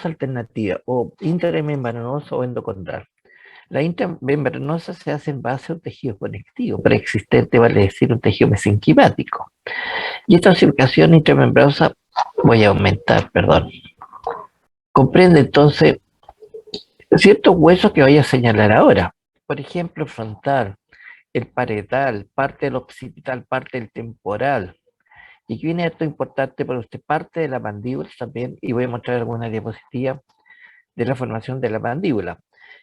alternativa, o intramembranosa o endocondral. La intramembranosa se hace en base a un tejido conectivo preexistente, vale decir, un tejido mesenquimático. Y esta osificación intramembranosa, voy a aumentar, perdón, comprende entonces ciertos huesos que voy a señalar ahora. Por ejemplo, frontal, el parietal, parte del occipital, parte del temporal. Y aquí viene esto importante para usted, parte de la mandíbula también, y voy a mostrar alguna diapositiva de la formación de la mandíbula.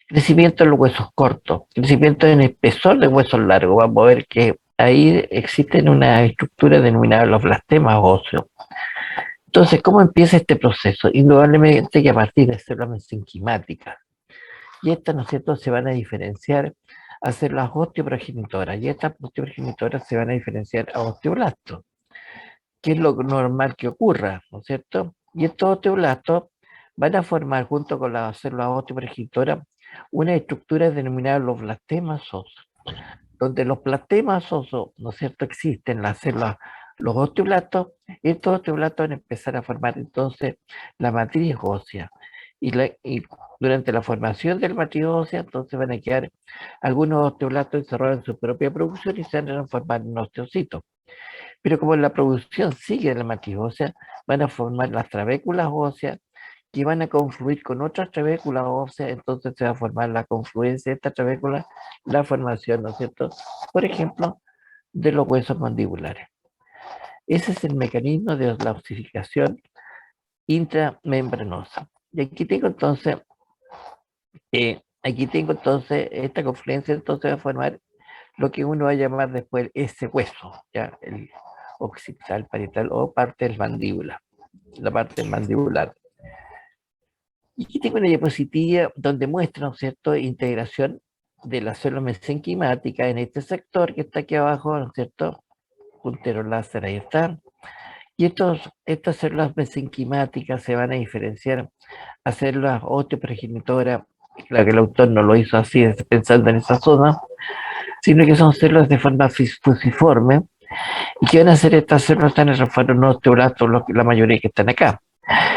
Crecimiento en los huesos cortos, crecimiento en el espesor de huesos largos. Vamos a ver que ahí existen una estructura denominada los blastemas óseos. Entonces, ¿cómo empieza este proceso? Indudablemente que a partir de células mesenquimáticas. Y estas, ¿no es cierto?, se van a diferenciar a células osteoprogenitoras. Y estas osteoprogenitoras se van a diferenciar a osteoblastos, que es lo normal que ocurra, ¿no es cierto? Y estos osteoblastos van a formar, junto con las células osteoprogenitoras, una estructura denominada los blastemas óseos, donde los blastemas óseos, ¿no es cierto?, existen las células, los osteoblastos, y estos osteoblastos van a empezar a formar entonces la matriz ósea. Y durante la formación del matriz ósea, entonces van a quedar algunos osteoblastos encerrados en su propia producción y se van a transformar en osteocitos. Pero como la producción sigue de la matriz ósea, van a formar las trabéculas óseas que van a confluir con otras trabéculas óseas, entonces se va a formar la confluencia de estas trabéculas, la formación, ¿no es cierto? Por ejemplo, de los huesos mandibulares. Ese es el mecanismo de la ossificación intramembranosa. Y aquí tengo entonces esta confluencia, entonces va a formar lo que uno va a llamar después ese hueso, ya el occipital, parietal o parte del mandíbula, la parte mandibular. Y aquí tengo una diapositiva donde muestra, ¿no es cierto?, integración de la célula mesenquimática en este sector que está aquí abajo, ¿no es cierto? Puntero láser, ahí está. Y estas células mesenquimáticas se van a diferenciar a células osteoprogenitoras. Claro que el autor no lo hizo así, pensando en esa zona, sino que son células de forma fusiforme. ¿Y qué van a hacer estas células? Están en reforma osteoblastos, la mayoría que están acá.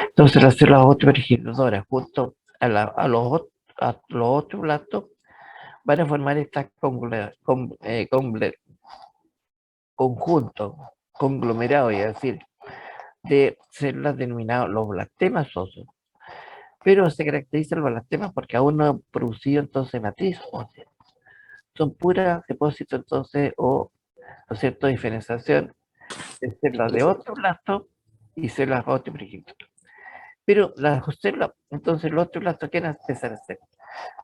Entonces las células osteoprogenitoras junto a los osteoblastos van a formar estas conjuntos, conglomerados, es decir, de células denominados los blastemas óseos. Pero se caracteriza el blastema porque aún no han producido entonces matriz ósea. Son puras depósitos entonces o, ¿no es cierto?, diferenciación de células de osteoblastos y células osteoprogenitoras. Pero las células, entonces los osteoblastos, ¿qué van a empezar a hacer?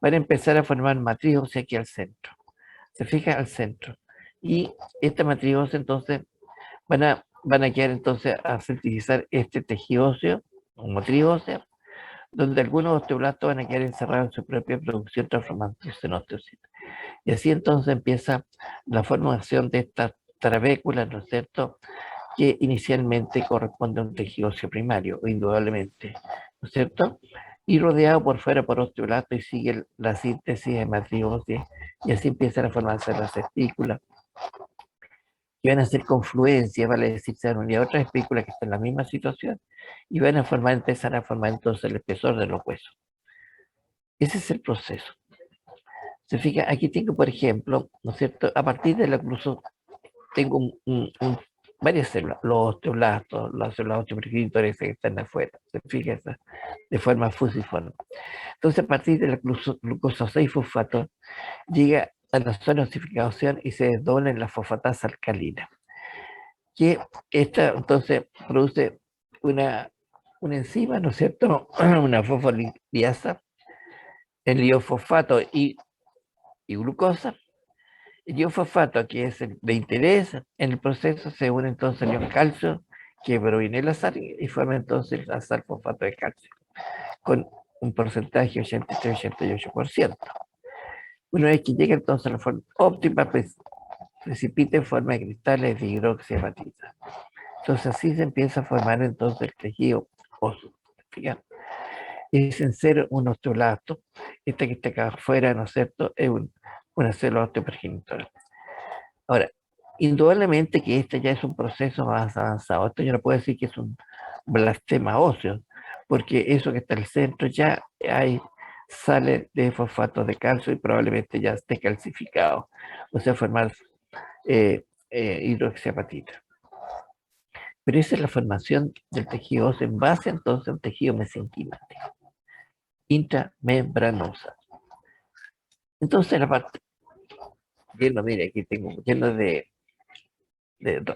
Van a empezar a formar matriz ósea aquí al centro. Se fija al centro. Y esta matriz ósea entonces van a quedar entonces a sintetizar este tejido óseo, o matriz ósea, donde algunos osteoblastos van a quedar encerrados en su propia producción transformándose en osteocitos. Y así entonces empieza la formación de estas trabéculas, ¿no es cierto?, que inicialmente corresponde a un tejido óseo primario, indudablemente, ¿no es cierto? Y rodeado por fuera por osteoblastos y sigue la síntesis de matriz ósea, y así empiezan a formarse las espículas, que van a hacer confluencias, vale decir, se van a unir a otras espículas que están en la misma situación, y van a empezar a formar entonces el espesor de los huesos. Ese es el proceso. Se fija, aquí tengo, por ejemplo, ¿no es cierto? A partir de la incluso tengo varias células, los osteoblastos, las células osteoprogenitoras que están afuera, se fija, de forma fusiforme. Entonces, a partir de la glucosa 6-fosfato, llega a la zona de osificación y se desdobla en la fosfatasa alcalina, que esta entonces produce una enzima, ¿no es cierto? Una fosfolipasa, el iofosfato y glucosa. El iofosfato, que es el de interés en el proceso, se une entonces al ion calcio, que proviene de la sal, y forma entonces la sal fosfato de calcio, con un porcentaje 83-88%. Una vez que llega entonces a la forma óptima, pues precipita en forma de cristales de hidroxiapatita. Entonces así se empieza a formar entonces el tejido óseo. Fíjate, es en ser un osteoblasto, este que está acá afuera, ¿no es cierto?, es una célula osteoprogenitora. Ahora, indudablemente que este ya es un proceso más avanzado. Esto yo no puedo decir que es un blastema óseo, porque eso que está en el centro ya hay, sale de fosfato de calcio y probablemente ya esté calcificado, o sea, formar hidroxiapatita. Pero esa es la formación del tejido óseo en base entonces a un tejido mesenquimático, intramembranosa. Entonces la parte, lleno, mire, aquí tengo lleno de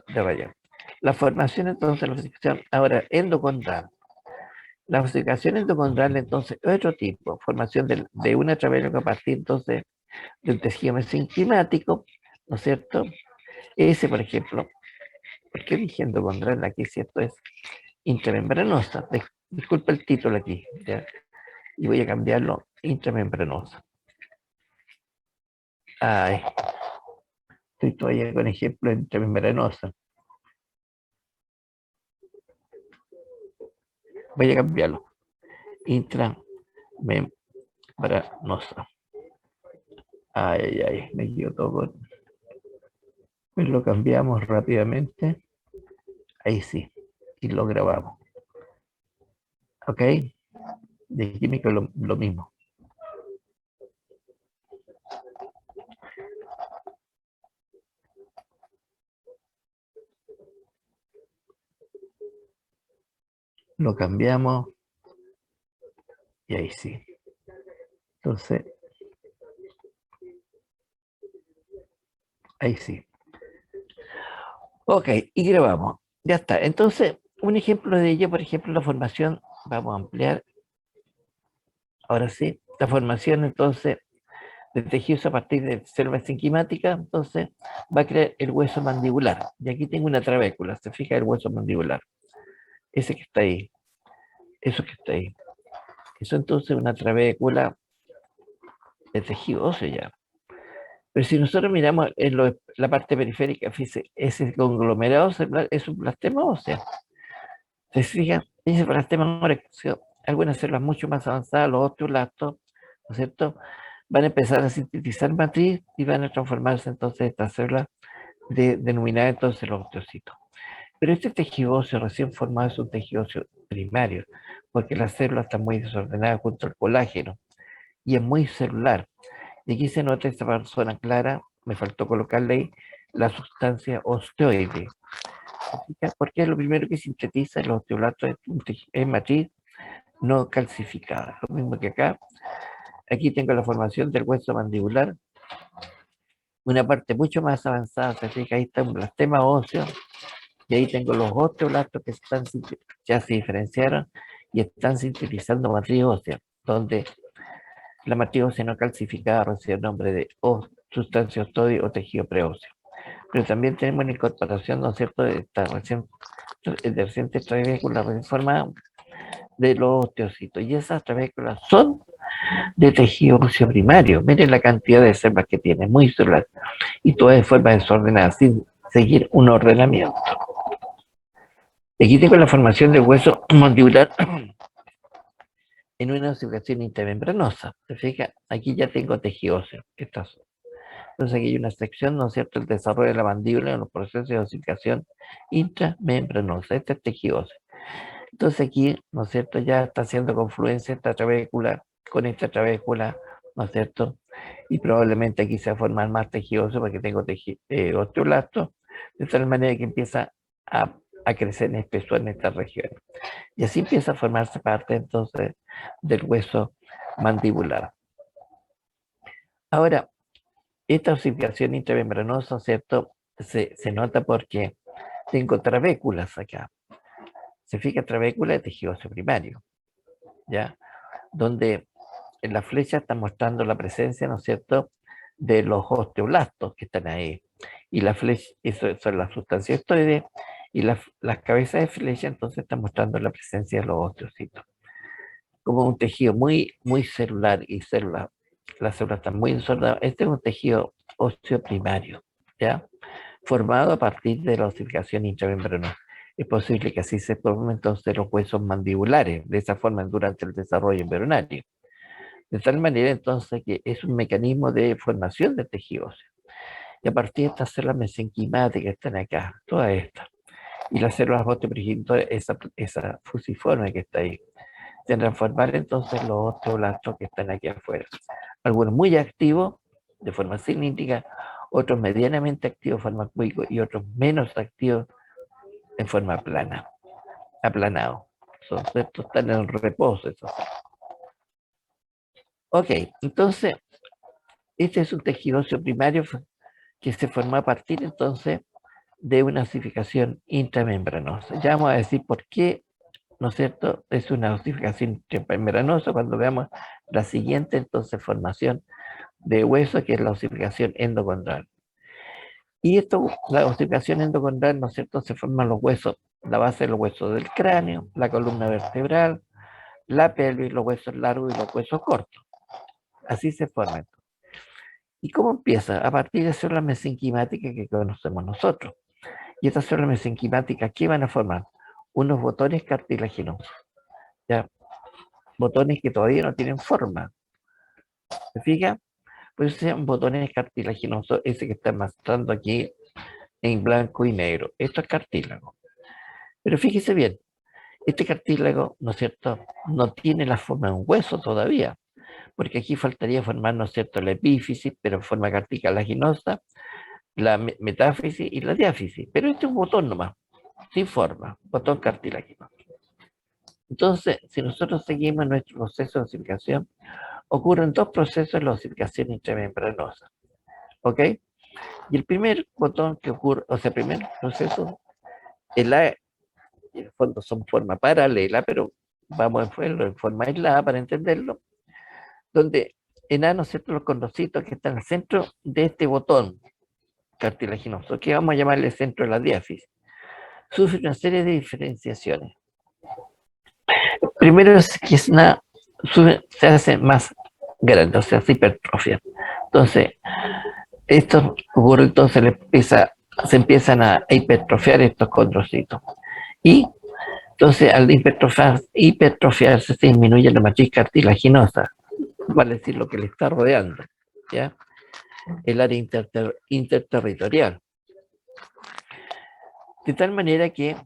rayón. La formación entonces, la osificación, ahora endocondral. La osificación endocondral entonces es otro tipo, formación de una travela a partir entonces del tejido mesenquimático, ¿no es cierto? Ese, por ejemplo, ¿por qué dije endocondral? Aquí, ¿cierto? Es intramembranosa. Disculpa el título aquí, ¿ya? Y voy a cambiarlo intramembranosa. Ay, estoy todavía con ejemplo intramembranosa. Voy a cambiarlo. Intramembranosa. Ay, ay, me equivoco. Pues lo cambiamos rápidamente. Ahí sí. Y lo grabamos. ¿Ok? De química lo mismo. Lo cambiamos y ahí sí. Entonces, ahí sí. Ok, y grabamos. Ya está. Entonces, un ejemplo de ello, por ejemplo, la formación, vamos a ampliar, ahora sí, la formación entonces de tejidos a partir de células enzimáticas, entonces va a crear el hueso mandibular. Y aquí tengo una trabécula, se fija el hueso mandibular, ese que está ahí, eso que está ahí. Eso entonces es una trabécula de tejido óseo ya. Pero si nosotros miramos en la parte periférica, fíjese, ese conglomerado celular es un blastema óseo. Se fija, ese blastema óseo, algunas células mucho más avanzadas, los osteoblastos, ¿no es cierto? Van a empezar a sintetizar matriz y van a transformarse entonces estas células denominadas entonces los osteocitos. Pero este tejido óseo recién formado es un tejido óseo primario, porque las células están muy desordenadas junto al colágeno y es muy celular. Y aquí se nota esta zona clara, me faltó colocarle ahí la sustancia osteoide, porque es lo primero que sintetiza el osteoblasto en matriz no calcificada. Lo mismo que acá. Aquí tengo la formación del hueso mandibular, una parte mucho más avanzada, se fija, ahí está un blastema óseo, y ahí tengo los osteoblastos que ya se diferenciaron y están sintetizando matriz ósea, donde la matriz ósea no calcificada recibe el nombre de sustancia osteoide o tejido preóseo. Pero también tenemos la incorporación, ¿no es cierto?, de esta reciente trabécula reformada de los osteocitos. Y esas trabéculas son de tejido óseo primario. Miren la cantidad de células que tiene, muy celular. Y todas de forma desordenada, sin seguir un ordenamiento. Aquí tengo la formación del hueso mandibular en una ossificación intermembranosa. ¿Se fija? Aquí ya tengo tejido óseo. Entonces aquí hay una sección, ¿no es cierto?, el desarrollo de la mandíbula en los procesos de ossificación intramembranosa. Este es tejido óseo. Entonces aquí, ¿no es cierto?, ya está haciendo confluencia esta trabécula con esta trabécula, ¿no es cierto? Y probablemente aquí se va a formar más tejido óseo porque tengo osteoblasto, de tal manera que empieza a crecer en espesor en esta región. Y así empieza a formarse parte entonces del hueso mandibular. Ahora, esta ossificación intramembranosa, ¿cierto? Se nota porque tengo trabéculas acá. Se fija trabécula de tejido óseo primario, ¿ya? Donde en la flecha está mostrando la presencia, ¿no es cierto?, de los osteoblastos que están ahí. Y la flecha, eso son las sustancias osteoides, y las cabezas de flecha entonces están mostrando la presencia de los osteocitos. Como un tejido muy, muy celular y las células están muy desordenadas. Este es un tejido óseo primario, ¿ya? Formado a partir de la osificación intramembranosa. Es posible que así se formen entonces los huesos mandibulares, de esa forma durante el desarrollo embrionario. De tal manera entonces que es un mecanismo de formación de tejido óseo. Y a partir de estas células mesenquimáticas que están acá, todas estas, y las células osteoprogenitorias, esa fusiforme que está ahí, se transformar entonces los osteoblastos que están aquí afuera. Algunos muy activos de forma cilíndrica, otros medianamente activos de forma cúbica y otros menos activos en forma plana, aplanado. Estos están en reposo. Estos. Ok, entonces, este es un tejido óseo primario que se formó a partir entonces de una osificación intramembranosa. Ya vamos a decir por qué, ¿no es cierto? Es una osificación intramembranosa cuando veamos la siguiente entonces formación de hueso, que es la osificación endocondral. Y esto, la osificación endocondral, ¿no es cierto? Se forman los huesos, la base de los huesos del cráneo, la columna vertebral, la pelvis, los huesos largos y los huesos cortos. Así se forman. ¿Y cómo empieza? A partir de células mesenquimáticas que conocemos nosotros. Y estas células mesenquimáticas, ¿qué van a formar? Unos botones cartilaginosos. ¿Ya? Botones que todavía no tienen forma. ¿Se fija? Pues sean botones cartilaginosos, ese que está mostrando aquí en blanco y negro. Esto es cartílago. Pero fíjese bien, este cartílago, ¿no es cierto?, no tiene la forma de un hueso todavía, porque aquí faltaría formar, ¿no es cierto?, la epífisis, pero en forma cartilaginosa, la metáfisis y la diáfisis. Pero este es un botón nomás, sin forma, botón cartilaginoso. Entonces, si nosotros seguimos nuestro proceso de osificación, ocurren dos procesos de la osificación intramembranosa. ¿Ok? Y el primer botón que ocurre, o sea, el primer proceso, en el fondo son forma paralela, pero vamos a verlo en forma aislada para entenderlo, donde enanos, ¿cierto? Los condrocitos que están al centro de este botón cartilaginoso, que vamos a llamarle centro de la diáfisis, sufre una serie de diferenciaciones. Primero es que se hace más grande, o sea, se hipertrofia. Entonces, esto ocurre, entonces se empiezan a hipertrofiar estos condrocitos. Y entonces, al hipertrofiarse, se disminuye la matriz cartilaginosa, vale decir, lo que le está rodeando, ¿ya? El área interterritorial. De tal manera que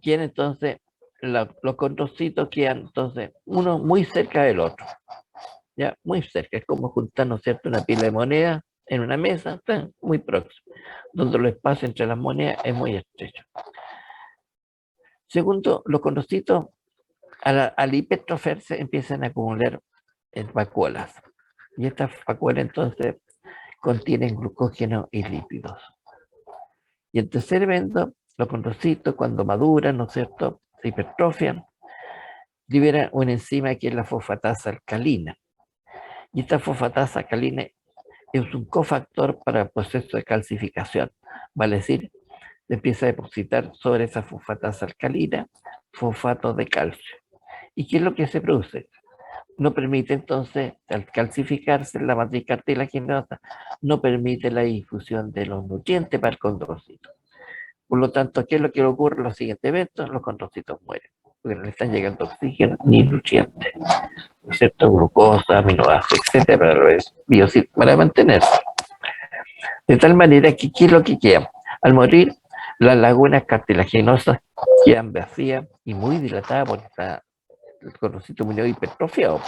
quedan entonces, los condrocitos quedan entonces uno muy cerca del otro, ¿ya? Muy cerca, es como juntar, ¿no es cierto?, una pila de monedas en una mesa, están muy próximos, donde el espacio entre las monedas es muy estrecho. Segundo, los condrocitos al hipertrofiarse empiezan a acumular en vacuolas. Y estas vacuolas entonces contienen glucógeno y lípidos. Y en tercer evento, los condrocitos cuando maduran, ¿no es cierto?, se hipertrofian, liberan una enzima que es la fosfatasa alcalina. Y esta fosfatasa alcalina es un cofactor para el proceso de calcificación. Vale decir, se empieza a depositar sobre esa fosfatasa alcalina fosfato de calcio. ¿Y qué es lo que se produce? No permite entonces, al calcificarse la matriz cartilaginosa, no permite la difusión de los nutrientes para el condrocito. Por lo tanto, ¿qué es lo que ocurre en los siguientes eventos? Los condrocitos mueren, porque no le están llegando oxígeno ni nutrientes, ¿no es cierto? Glucosa, aminoácidos, etcétera, para mantenerse. De tal manera que, ¿qué es lo que queda? Al morir, las lagunas cartilaginosas quedan vacías y muy dilatadas porque el condrocito murió hipertrofiado,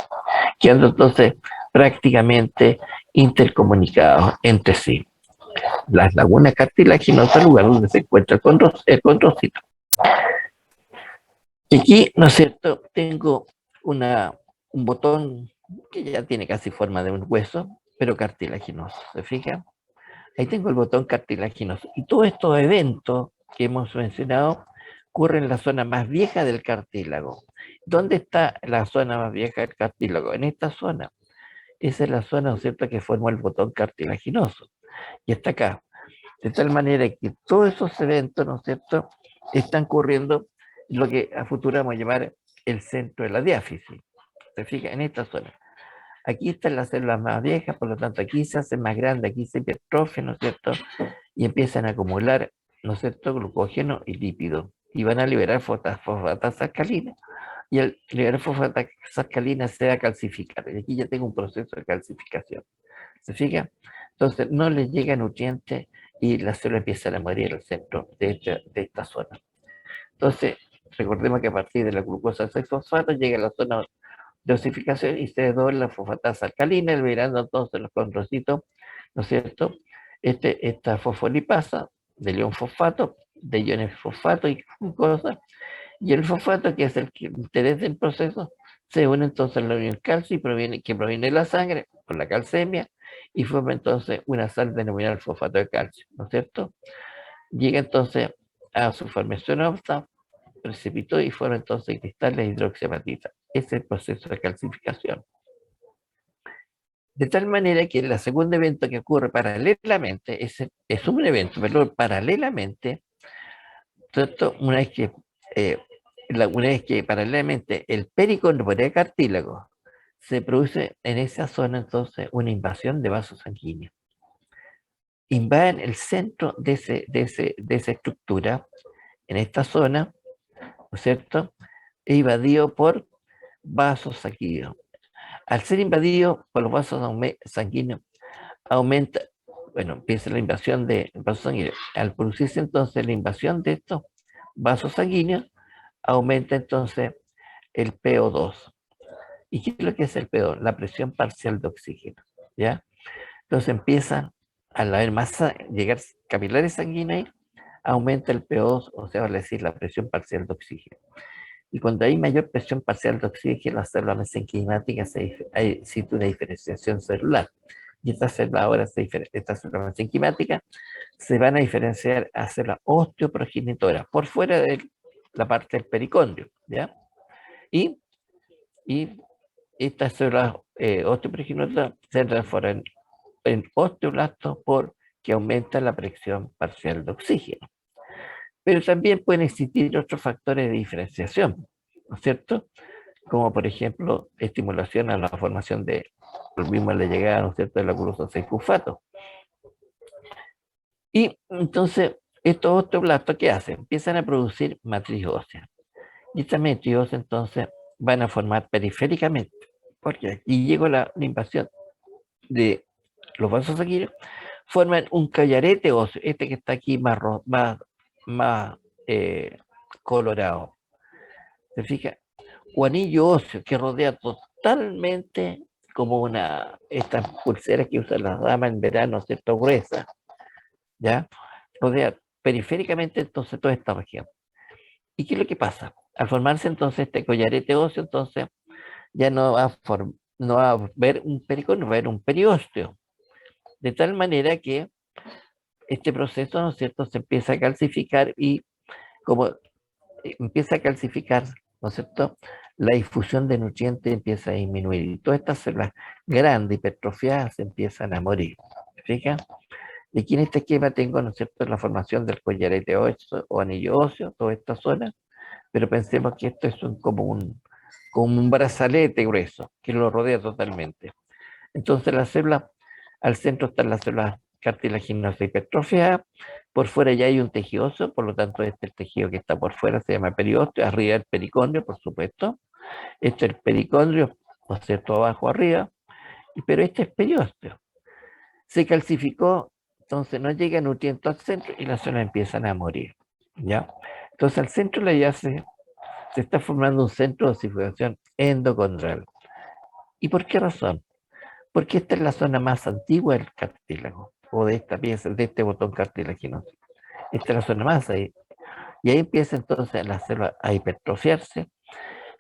quedando entonces prácticamente intercomunicados entre sí. Las lagunas cartilaginosas, el lugar donde se encuentra el condrocito. Y aquí, ¿no es cierto?, tengo un botón que ya tiene casi forma de un hueso, pero cartilaginoso, ¿se fija? Ahí tengo el botón cartilaginoso. Y todos estos eventos que hemos mencionado ocurren en la zona más vieja del cartílago. ¿Dónde está la zona más vieja del cartílago? En esta zona. Esa es la zona, ¿no es cierto?, que formó el botón cartilaginoso. Y está acá. De tal manera que todos esos eventos, ¿no es cierto?, están ocurriendo en lo que a futuro vamos a llamar el centro de la diáfisis. ¿Se fija? En esta zona. Aquí están las células más viejas, por lo tanto aquí se hace más grande, aquí se hipertrofia, ¿no es cierto?, y empiezan a acumular, ¿no es cierto?, glucógeno y lípido, y van a liberar fosfatasa alcalina, y al liberar fosfatasa alcalina se va a calcificar, y aquí ya tengo un proceso de calcificación. ¿Se fija? Entonces no les llega nutrientes y las células empiezan a morir al centro de esta zona. Entonces, recordemos que a partir de la glucosa 6-fosfato llega a la zona de osificación y se desdobla la fosfatasa alcalina, liberando entonces los condrocitos, ¿no es cierto? Esta fosfolipasa de león fosfato, de iones fosfato y cosas, y el fosfato, que es el que interés del proceso, se une entonces a la unión calcio que proviene de la sangre, por la calcemia, y forma entonces una sal denominada fosfato de calcio, ¿no es cierto? Llega entonces a su formación óptima, precipitó y forma entonces cristales de hidroxiapatita. Ese es el proceso de calcificación. De tal manera que el segundo evento que ocurre paralelamente, es un evento, pero paralelamente, ¿cierto? Eh, una vez que paralelamente el pericondrio cartílago se produce en esa zona entonces una invasión de vasos sanguíneos. Invaden el centro de esa estructura, en esta zona, ¿no es cierto? E invadido por vasos sanguíneos. Al ser invadido por los vasos sanguíneos, aumenta, bueno, empieza la invasión de vasos sanguíneos. Al producirse entonces la invasión de estos vasos sanguíneos, aumenta entonces el PO2. ¿Y qué es lo que es el PO2? La presión parcial de oxígeno, ¿ya? Entonces empiezan, al haber más, llegar capilares sanguíneos, aumenta el PO2, o sea, vale decir, la presión parcial de oxígeno. Y cuando hay mayor presión parcial de oxígeno, las células mesenquimáticas existe una diferenciación celular. Y estas células ahora, estas células mesenquimáticas, se van a diferenciar a células osteoprogenitoras por fuera de la parte del pericondrio, ¿ya? Y, y estas células osteoprogenitoras se transforman en osteoblastos porque aumenta la presión parcial de oxígeno. Pero también pueden existir otros factores de diferenciación, ¿no es cierto? Como por ejemplo estimulación a la formación de lo mismo la llegada, ¿no es cierto?, de la glucosa 6-fosfato. Y entonces estos osteoblastos, ¿qué hacen? Empiezan a producir matriz ósea. Y estas matriz ósea entonces van a formar periféricamente, porque aquí llegó la invasión de los vasos sanguíneos, forman un collarete óseo, este que está aquí más colorado. ¿Se fija? O anillo óseo que rodea totalmente como estas pulseras que usan las damas en verano, ¿cierto? Gruesa, ¿ya? Rodea periféricamente entonces toda esta región. ¿Y qué es lo que pasa? Al formarse entonces este collarete óseo, entonces ya no va a haber un pericón, va a haber un periósteo. De tal manera que este proceso, ¿no es cierto?, se empieza a calcificar y como empieza a calcificar, ¿no es cierto?, la difusión de nutrientes empieza a disminuir y todas estas células grandes, hipertrofiadas, se empiezan a morir. ¿Fija? Y aquí en este esquema tengo, ¿no es cierto?, la formación del collarete óseo o anillo óseo, toda esta zona, pero pensemos que esto es como un brazalete grueso que lo rodea totalmente. Entonces la célula, al centro están las células cartilaginosas hipertrofiadas, por fuera ya hay un tejido óseo, por lo tanto este tejido que está por fuera se llama periósteo, arriba el pericondrio, por supuesto, este es el pericondrio, o sea, todo abajo arriba, pero este es periósteo. Se calcificó, entonces no llega nutriente al centro y las células empiezan a morir, ¿ya? Entonces al centro ya se está formando un centro de osificación endocondral. ¿Y por qué razón? Porque esta es la zona más antigua del cartílago, o de esta pieza, de este botón cartilaginoso. Esta es la zona más ahí. Y ahí empieza entonces las células a hipertrofiarse,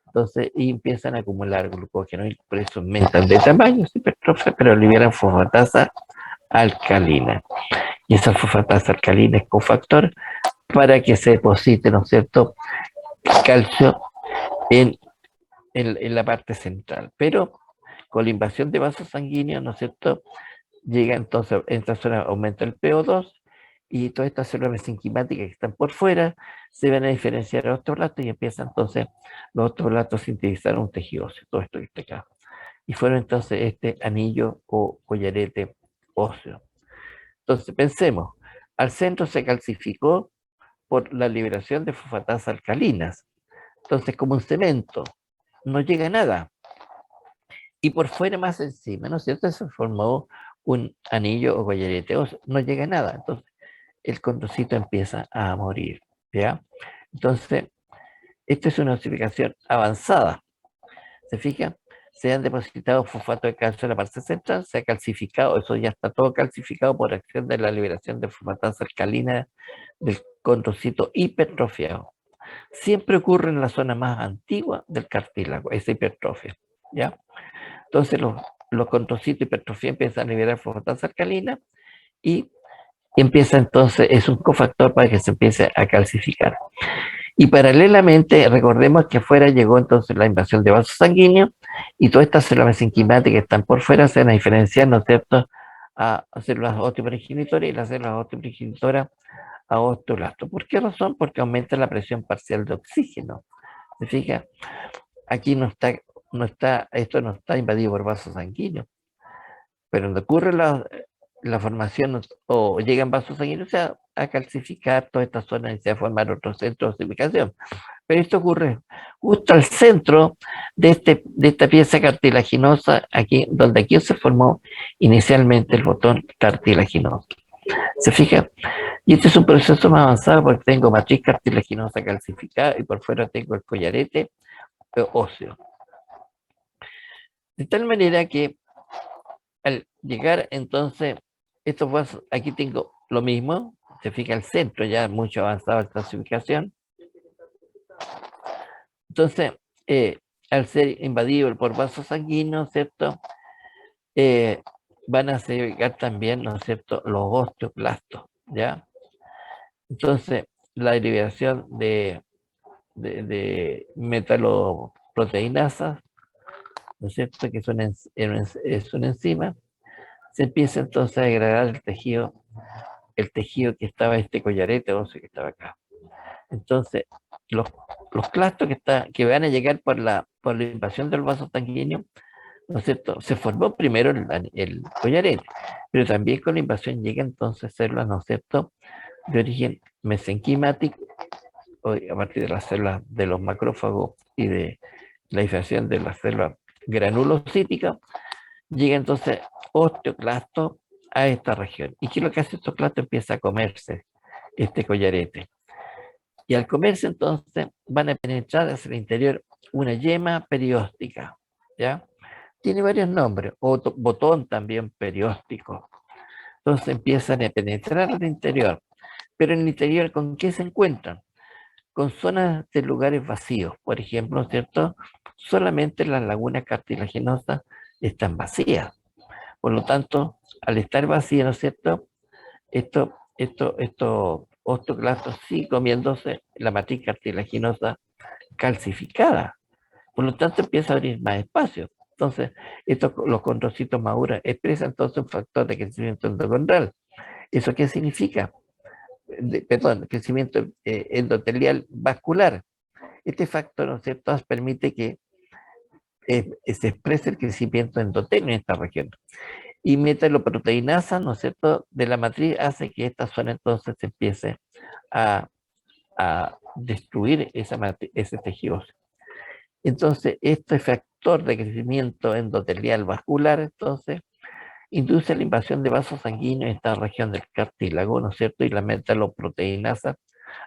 entonces, y empiezan a acumular glucógeno, y por eso aumentan de tamaño, se hipertrofian, pero liberan fosfatasa alcalina. Y esa fosfatasa alcalina es cofactor para que se deposite, ¿no es cierto?, calcio en, en la parte central. Pero con la invasión de vasos sanguíneos, ¿no es cierto?, llega entonces, en esta zona aumenta el PO2 y todas estas células mesenquimáticas que están por fuera se van a diferenciar a osteoblastos y empiezan entonces los osteoblastos a sintetizar un tejido óseo, todo esto que está acá. Y fueron entonces este anillo o collarete óseo. Entonces pensemos, al centro se calcificó por la liberación de fosfatasas alcalinas. Entonces como un cemento, no llega nada. Y por fuera más encima, ¿no es cierto? Se formó un anillo o collarete óseo, no llega nada. Entonces el condrocito empieza a morir, ¿ya? Entonces, Esta es una osificación avanzada. ¿Se fija? Se han depositado fosfato de calcio en la parte central, se ha calcificado, eso ya está todo calcificado por acción de la liberación de fosfatasa alcalina del condrocito hipertrofiado. Siempre ocurre en la zona más antigua del cartílago, esa hipertrofia, ¿ya? Entonces los condrocitos hipertrofiados empiezan a liberar fosfatasa alcalina y empieza entonces, es un cofactor para que se empiece a calcificar. Y paralelamente, recordemos que afuera llegó entonces la invasión de vasos sanguíneos y todas estas células mesenquimáticas que están por fuera se van a diferenciar, ¿no es cierto?, a células osteoprogenitoras y las células osteoprogenitoras a osteoblastos. ¿Por qué razón? Porque aumenta la presión parcial de oxígeno. ¿Se fija? Aquí esto no está invadido por vasos sanguíneos, pero donde ocurre la formación o llegan vasos sanguíneos, se va a calcificar toda esta zona y se va a formar otro centro de osificación. Pero esto ocurre justo al centro de esta pieza cartilaginosa, aquí, donde aquí se formó inicialmente el botón cartilaginoso. ¿Se fija? Y este es un proceso más avanzado porque tengo matriz cartilaginosa calcificada y por fuera tengo el collarete óseo. De tal manera que al llegar entonces, estos vasos, aquí tengo lo mismo, se fija el centro ya mucho avanzado la clasificación. Entonces, al ser invadido por vasos sanguíneos, ¿cierto? Van a llegar también, ¿no es cierto?, los osteoclastos, ¿ya? Entonces, la liberación de metaloproteinasas, ¿no es cierto?, que es una enzima, se empieza entonces a degradar el tejido que estaba este collarete óseo que estaba acá. Entonces, los, los clastos que van a llegar por la invasión del vaso sanguíneo, ¿no es cierto? Se formó primero el collarete, pero también con la invasión llegan entonces células, ¿no es cierto?, de origen mesenquimático, a partir de las células de los macrófagos y de la diferenciación de las células granulocíticas, llega entonces osteoclasto a esta región. ¿Y qué es lo que hace osteoclasto? Empieza a comerse este collarete. Y al comerse entonces van a penetrar hacia el interior una yema perióstica, ¿ya? Tiene varios nombres, o botón también perióstico. Entonces empiezan a penetrar al interior. Pero en el interior, ¿con qué se encuentran? Con zonas de lugares vacíos. Por ejemplo, ¿cierto? Solamente las lagunas cartilaginosas están vacías. Por lo tanto, al estar vacías, ¿no es cierto? Estos osteoclastos siguen comiéndose la matriz cartilaginosa calcificada. Por lo tanto, empieza a abrir más espacio. Entonces, los condrocitos maduros expresan entonces un factor de crecimiento endocondral. ¿Eso qué significa? Perdón, crecimiento endotelial vascular. Este factor, ¿no es cierto?, permite que se exprese el crecimiento endotelio en esta región. Y metaloproteinasa, ¿no es cierto?, de la matriz hace que esta zona entonces se empiece a, a destruir ese tejido. Entonces, este factor de crecimiento endotelial vascular, entonces, induce la invasión de vasos sanguíneos en esta región del cartílago, ¿no es cierto? Y la metaloproteinasa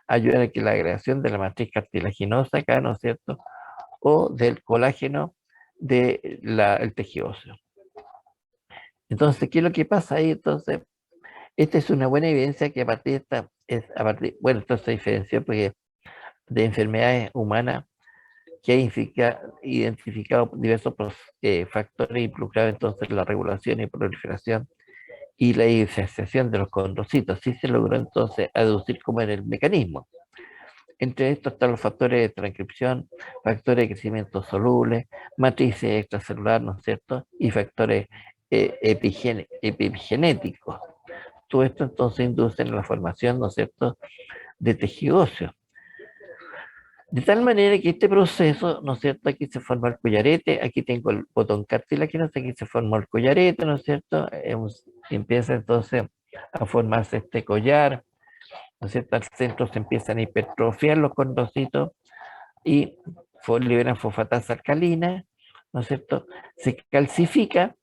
ayuda a que la agregación de la matriz cartilaginosa acá, ¿no es cierto?, o del colágeno del tejido óseo. Entonces, ¿qué es lo que pasa ahí? Entonces, esta es una buena evidencia que a partir de esta, bueno, esto se diferenció porque de enfermedades humanas que ha identificado diversos factores involucrados entonces en la regulación y proliferación y la diferenciación de los condrocitos. Así se logró entonces aducir cómo era el mecanismo. Entre estos están los factores de transcripción, factores de crecimiento soluble, matrices extracelular, ¿no es cierto?, y factores epigenéticos. Todo esto entonces induce en la formación, ¿no es cierto?, de tejido óseo. De tal manera que este proceso, ¿no es cierto?, aquí se forma el collarete, aquí tengo el botón cartilaginoso, aquí se formó el collarete, ¿no es cierto?, empieza entonces a formarse este collar, ¿no es cierto?, al centro se empiezan a hipertrofiar los condrocitos y liberan fosfatasa alcalina, ¿no es cierto?, se calcifica.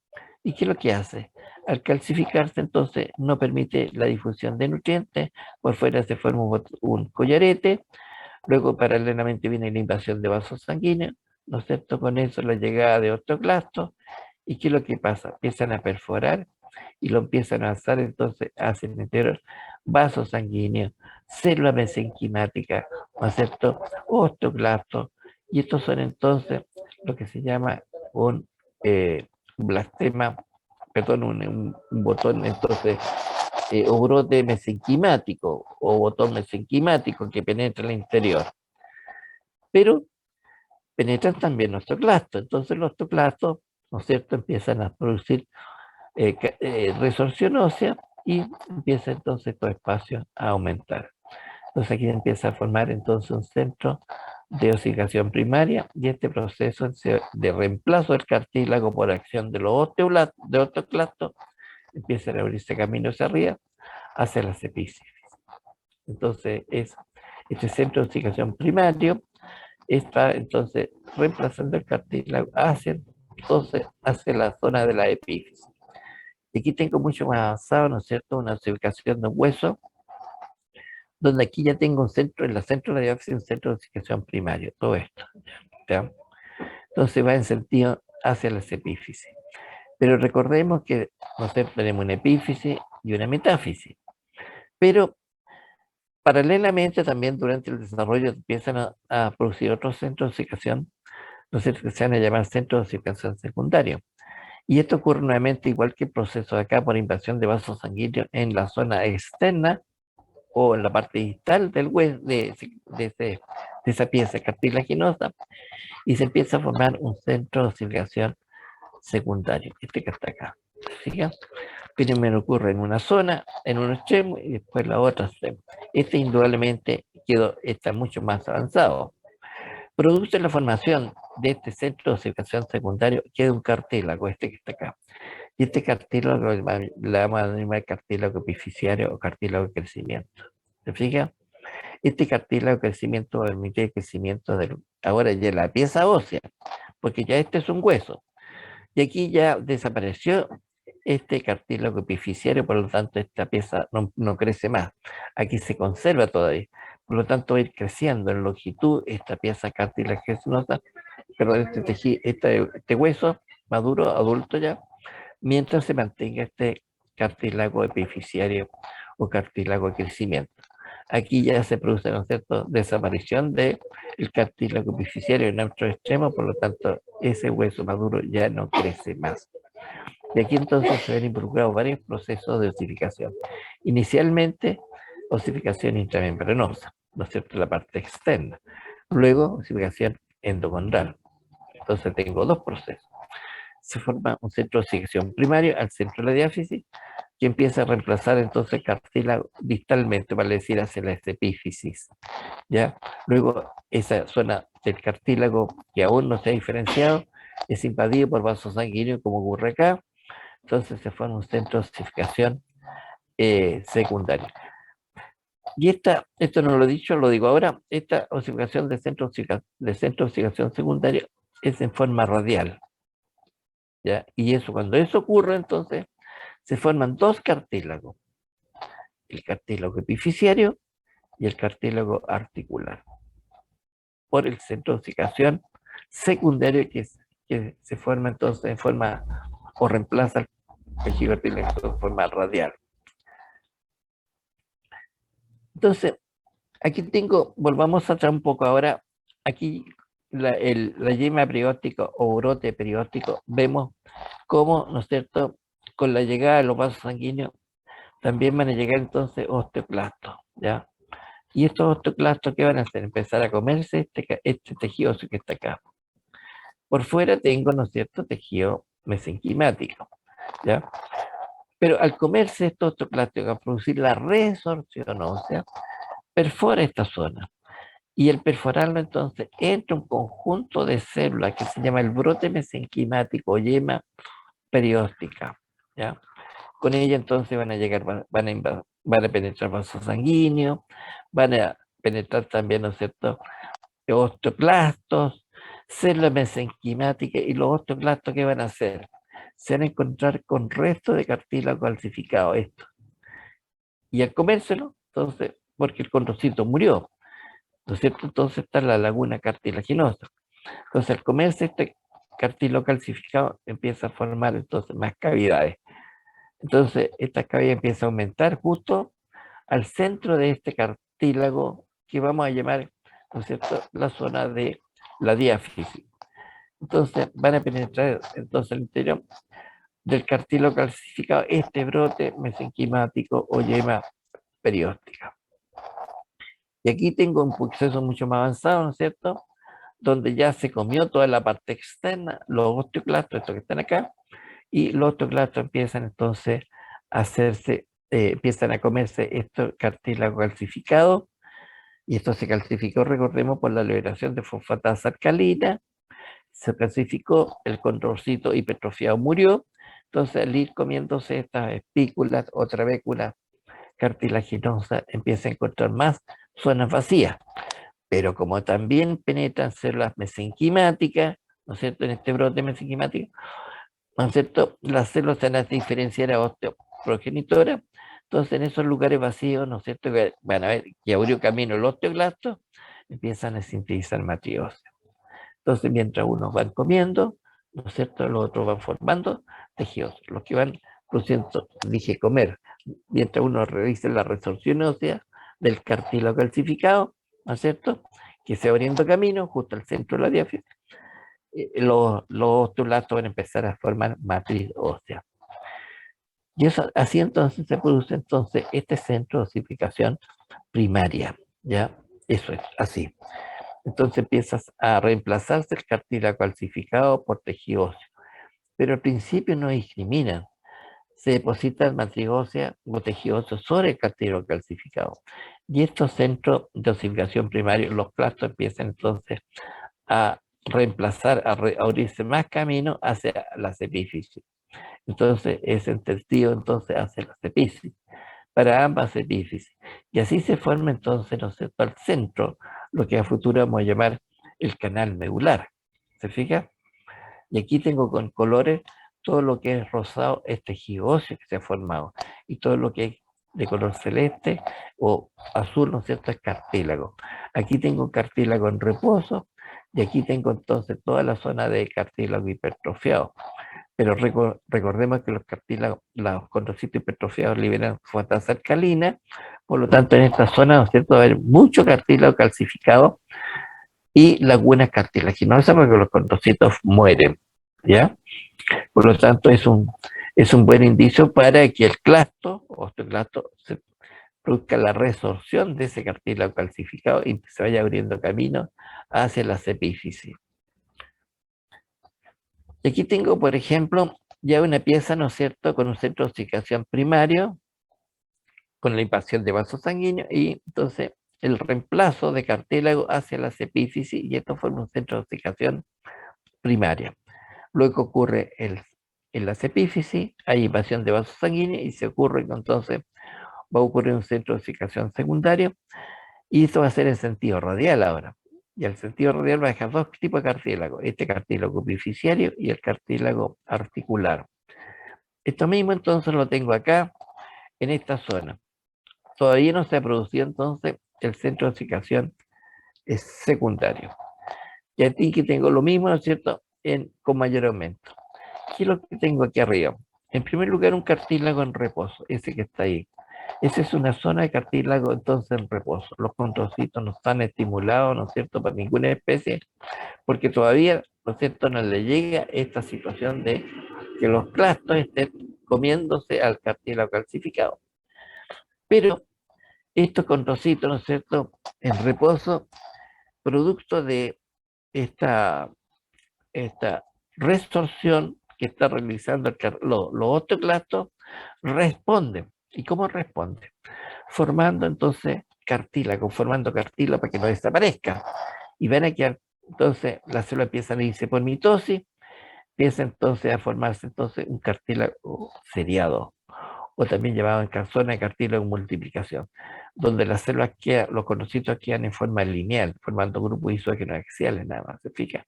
¿Y qué es lo que hace? Al calcificarse, entonces, no permite la difusión de nutrientes, por fuera se forma un collarete, Luego, paralelamente, viene la invasión de vasos sanguíneos, ¿no es cierto? Con eso, la llegada de osteoclastos. ¿Y qué es lo que pasa? Empiezan a perforar y lo empiezan a alzar, entonces hacen meter vasos sanguíneos, células mesenquimáticas, ¿no es cierto? Osteoclastos. Y estos son entonces lo que se llama un blastema, perdón, un botón, entonces, o brote mesenquimático o botón mesenquimático que penetra el interior. Pero penetran también los osteoclastos. Entonces los osteoclastos, ¿no es cierto?, empiezan a producir resorción ósea y empieza entonces todo espacio a aumentar. Entonces aquí empieza a formar entonces un centro de osificación primaria y este proceso de reemplazo del cartílago por acción de los osteoclastos empieza a abrirse camino hacia arriba, hacia las epífisis. Entonces este centro de osificación primario está entonces reemplazando el cartílago hacia la zona de la epífisis. Y aquí tengo mucho más avanzado, ¿no es cierto?, una osificación de hueso, donde aquí ya tengo un centro, en la centro de la diáfisis, un centro de osificación primario, todo esto, ¿ya? Entonces va en sentido hacia las epífisis. Pero recordemos que, ¿no es cierto?, tenemos una epífisis y una metáfisis. Pero paralelamente también durante el desarrollo empiezan a producir otros centros de osificación, ¿no es cierto?, que se van a llamar centros de osificación secundario. Y esto ocurre nuevamente igual que el proceso de acá por invasión de vasos sanguíneos en la zona externa o en la parte distal del hueso, de esa pieza cartilaginosa, y se empieza a formar un centro de osificación secundario, este que está acá. ¿Siga? Primero ocurre en una zona, en un extremo, y después la otra extremo. Este indudablemente está mucho más avanzado. Produce la formación de este centro de osificación secundario, que es un cartílago, este que está acá. Y este cartílago le vamos a denominar cartílago epificiario o cartílago de crecimiento. ¿Se fija? Este cartílago de crecimiento permite el crecimiento ahora ya la pieza ósea, porque ya este es un hueso. Y aquí ya desapareció este cartílago epificiario, por lo tanto esta pieza no crece más. Aquí se conserva todavía. Por lo tanto va a ir creciendo en longitud esta pieza cartilaginosa, pero este hueso maduro, adulto ya, mientras se mantenga este cartílago epificiario o cartílago de crecimiento. Aquí ya se produce, ¿no es cierto?, desaparición del cartílago epificiario en nuestro extremo, por lo tanto, ese hueso maduro ya no crece más. Y aquí entonces se ven involucrados varios procesos de osificación. Inicialmente, osificación intramembranosa, ¿no es cierto?, la parte externa. Luego, osificación endocondral. Entonces tengo dos procesos. Se forma un centro de osificación primario al centro de la diáfisis, que empieza a reemplazar entonces el cartílago distalmente, vale decir, hacia la epífisis. ¿Ya? Luego, esa zona del cartílago que aún no se ha diferenciado es invadido por vasos sanguíneos, como ocurre acá. Entonces se forma un centro de osificación secundario. Y esto no lo he dicho, lo digo ahora, esta osificación de centro de osificación secundario es en forma radial. ¿Ya? Y eso, cuando eso ocurre, entonces se forman dos cartílagos, el cartílago epificiario y el cartílago articular, por el centro de osificación secundario que se forma entonces en forma o reemplaza el tejido cartilaginoso en forma radial. Entonces, aquí volvamos atrás un poco ahora, aquí la yema perióstica o brote perióstico, vemos cómo, ¿no es cierto?, con la llegada de los vasos sanguíneos, también van a llegar entonces osteoclastos, ¿ya? Y estos osteoclastos, ¿qué van a hacer? Empezar a comerse este tejido que está acá. Por fuera tengo, ¿no es cierto?, tejido mesenquimático, ¿ya? Pero al comerse estos osteoclastos, a producir la resorción ósea, perfora esta zona. Y el perforarlo entonces entra un conjunto de células que se llama el brote mesenquimático o yema perióstica, ¿ya? Con ella entonces van a llegar, van a penetrar vasos sanguíneos, van a penetrar también, ¿no es cierto?, osteoclastos, células mesenquimáticas, y los osteoclastos, ¿qué van a hacer? Se van a encontrar con restos de cartílago calcificado, esto. Y al comérselo, entonces, porque el condrocito murió, ¿no es cierto? Entonces está la laguna cartilaginosa. Entonces, al comerse este cartílago calcificado, empieza a formar entonces más cavidades. Entonces, esta cavidad empieza a aumentar justo al centro de este cartílago que vamos a llamar, ¿no es cierto?, la zona de la diáfisis. Entonces, van a penetrar entonces al interior del cartílago calcificado este brote mesenquimático o yema perióstica. Y aquí tengo un proceso mucho más avanzado, ¿no es cierto?, donde ya se comió toda la parte externa, los osteoclastos, estos que están acá, y los osteoclastos empiezan entonces a hacerse, empiezan a comerse estos cartílagos calcificados, y esto se calcificó, recordemos, por la liberación de fosfatasa alcalina, se calcificó, el condrocito hipertrofiado murió, entonces al ir comiéndose estas espículas o trabéculas cartilaginosas, empieza a encontrar más zonas vacías, pero como también penetran células mesenquimáticas, ¿no es cierto?, en este brote mesenquimático, ¿no es cierto?, las células se van a diferenciar a osteoprogenitoras, entonces en esos lugares vacíos, ¿no es cierto?, van a ver que abrió camino el osteoclasto, empiezan a sintetizar matriz ósea. Entonces, mientras unos van comiendo, ¿no es cierto?, los otros van formando tejidos, los que van produciendo, dije comer, mientras uno realiza la resorción ósea del cartílago calcificado, ¿no es cierto?, que se va abriendo camino justo al centro de la diáfisis, los osteoblastos van a empezar a formar matriz ósea. Y eso, así entonces se produce entonces este centro de osificación primaria, ¿ya? Eso es así. Entonces empiezas a reemplazarse el cartílago calcificado por tejido óseo. Pero al principio no discriminan. Se deposita el matriz ósea o tejido óseo sobre el cartílago calcificado. Y estos centros de osificación primaria, los plastos empiezan entonces a reemplazar, a abrirse más camino hacia las epífisis. Entonces es entendido entonces hacia las epífisis, para ambas epífisis. Y así se forma entonces, ¿no es cierto?, al centro, lo que a futuro vamos a llamar el canal medular. ¿Se fija? Y aquí tengo con colores todo lo que es rosado, es tejido óseo que se ha formado. Y todo lo que es de color celeste o azul, ¿no es cierto?, es cartílago. Aquí tengo cartílago en reposo y aquí tengo entonces toda la zona de cartílago hipertrofiado. Pero recordemos que los cartílagos, los condrocitos hipertrofiados liberan fosfatasa alcalina, por lo tanto en esta zona, ¿no es cierto?, va a haber mucho cartílago calcificado y lagunas cartilaginosas porque los condrocitos mueren, ¿ya? Por lo tanto es un buen indicio para que el clasto, osteoclasto, se produzca la resorción de ese cartílago calcificado y se vaya abriendo camino hacia las epífisis. Y aquí tengo, por ejemplo, ya una pieza, ¿no es cierto?, con un centro de osificación primario, con la invasión de vasos sanguíneos, y entonces el reemplazo de cartílago hacia las epífisis, y esto forma un centro de osificación primaria. Luego ocurre en las epífisis, hay invasión de vasos sanguíneos, y se ocurre que entonces va a ocurrir un centro de osificación secundario, y esto va a ser en sentido radial ahora. Y el sentido radial va a dejar dos tipos de cartílago, este cartílago epifisiario y el cartílago articular. Esto mismo entonces lo tengo acá, en esta zona. Todavía no se ha producido entonces el centro de osificación secundario. Y aquí que tengo lo mismo, ¿no es cierto?, con mayor aumento. ¿Qué es lo que tengo aquí arriba? En primer lugar, un cartílago en reposo, ese que está ahí. Esa es una zona de cartílago entonces en reposo. Los condrocitos no están estimulados, ¿no es cierto?, para ninguna especie, porque todavía, ¿no es cierto?, no le llega esta situación de que los clastos estén comiéndose al cartílago calcificado. Pero estos condrocitos, ¿no es cierto?, en reposo, producto de esta resorción que está realizando los osteoclastos, responden. ¿Y cómo responde? Formando entonces cartílago, formando cartílago para que no desaparezca. Y van a quedar, entonces las células empiezan a irse por mitosis, empieza entonces a formarse entonces un cartílago seriado, o también llamado en zona de cartílago en multiplicación, donde las células quedan, los condrocitos quedan en forma lineal, formando grupos isógenos axiales nada más, ¿se fija?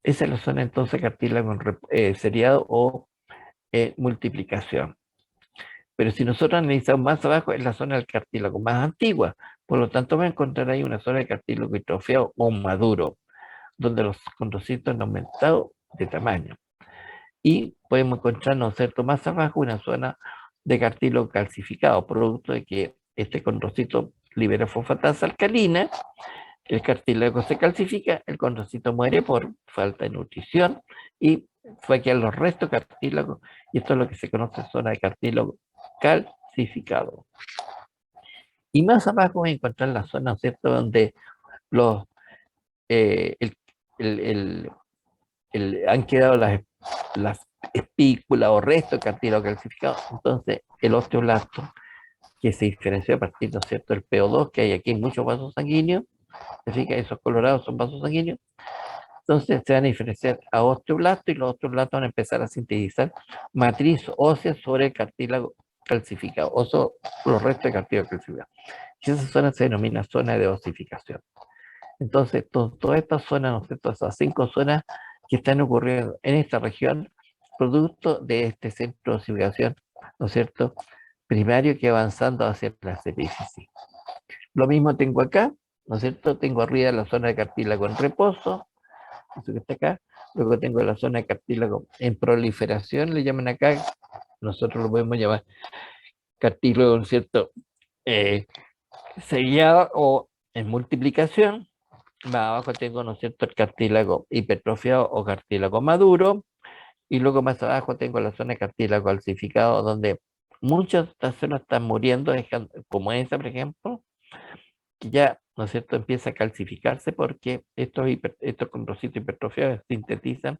Esa es la zona entonces cartílago seriado o multiplicación. Pero si nosotros analizamos más abajo, es la zona del cartílago más antigua, Por lo tanto, va a encontrar ahí una zona de cartílago hipertrofiado o maduro, donde los condrocitos han aumentado de tamaño. Y podemos encontrar, ¿no es cierto?, más abajo una zona de cartílago calcificado, producto de que este condrocito libera fosfatasa alcalina, el cartílago se calcifica, el condrocito muere por falta de nutrición y fue que los restos cartílagos, y esto es lo que se conoce zona de cartílago calcificado. Y más abajo voy a encontrar la zona, ¿cierto?, donde los, eh, el, el, han quedado las espículas o restos de cartílago calcificado. Entonces, el osteoblasto, que se diferenció a partir, ¿no es cierto?, del PO2, que hay aquí en muchos vasos sanguíneos, así que esos colorados son vasos sanguíneos. Entonces se van a diferenciar a osteoblastos y los osteoblastos van a empezar a sintetizar matriz ósea sobre el cartílago calcificado, o sobre los restos de cartílago calcificado. Y esa zona se denomina zona de osificación. Entonces, todas estas zonas, ¿no es cierto?, esas 5 zonas que están ocurriendo en esta región, producto de este centro de osificación, ¿no es cierto?, primario que avanzando hacia la epífisis. Lo mismo tengo acá, ¿no es cierto? Tengo arriba la zona de cartílago en reposo, eso que está acá. Luego tengo la zona de cartílago en proliferación, le llaman acá. Nosotros lo podemos llamar cartílago, ¿no es cierto?, Eh, sellado o en multiplicación. Más abajo tengo, ¿no es cierto?, el cartílago hipertrofiado o cartílago maduro. Y luego más abajo tengo la zona de cartílago calcificado, donde muchas de estas zonas están muriendo, como esa, por ejemplo, que ya, ¿no es cierto?, empieza a calcificarse porque estos condrocitos hipertrofiados sintetizan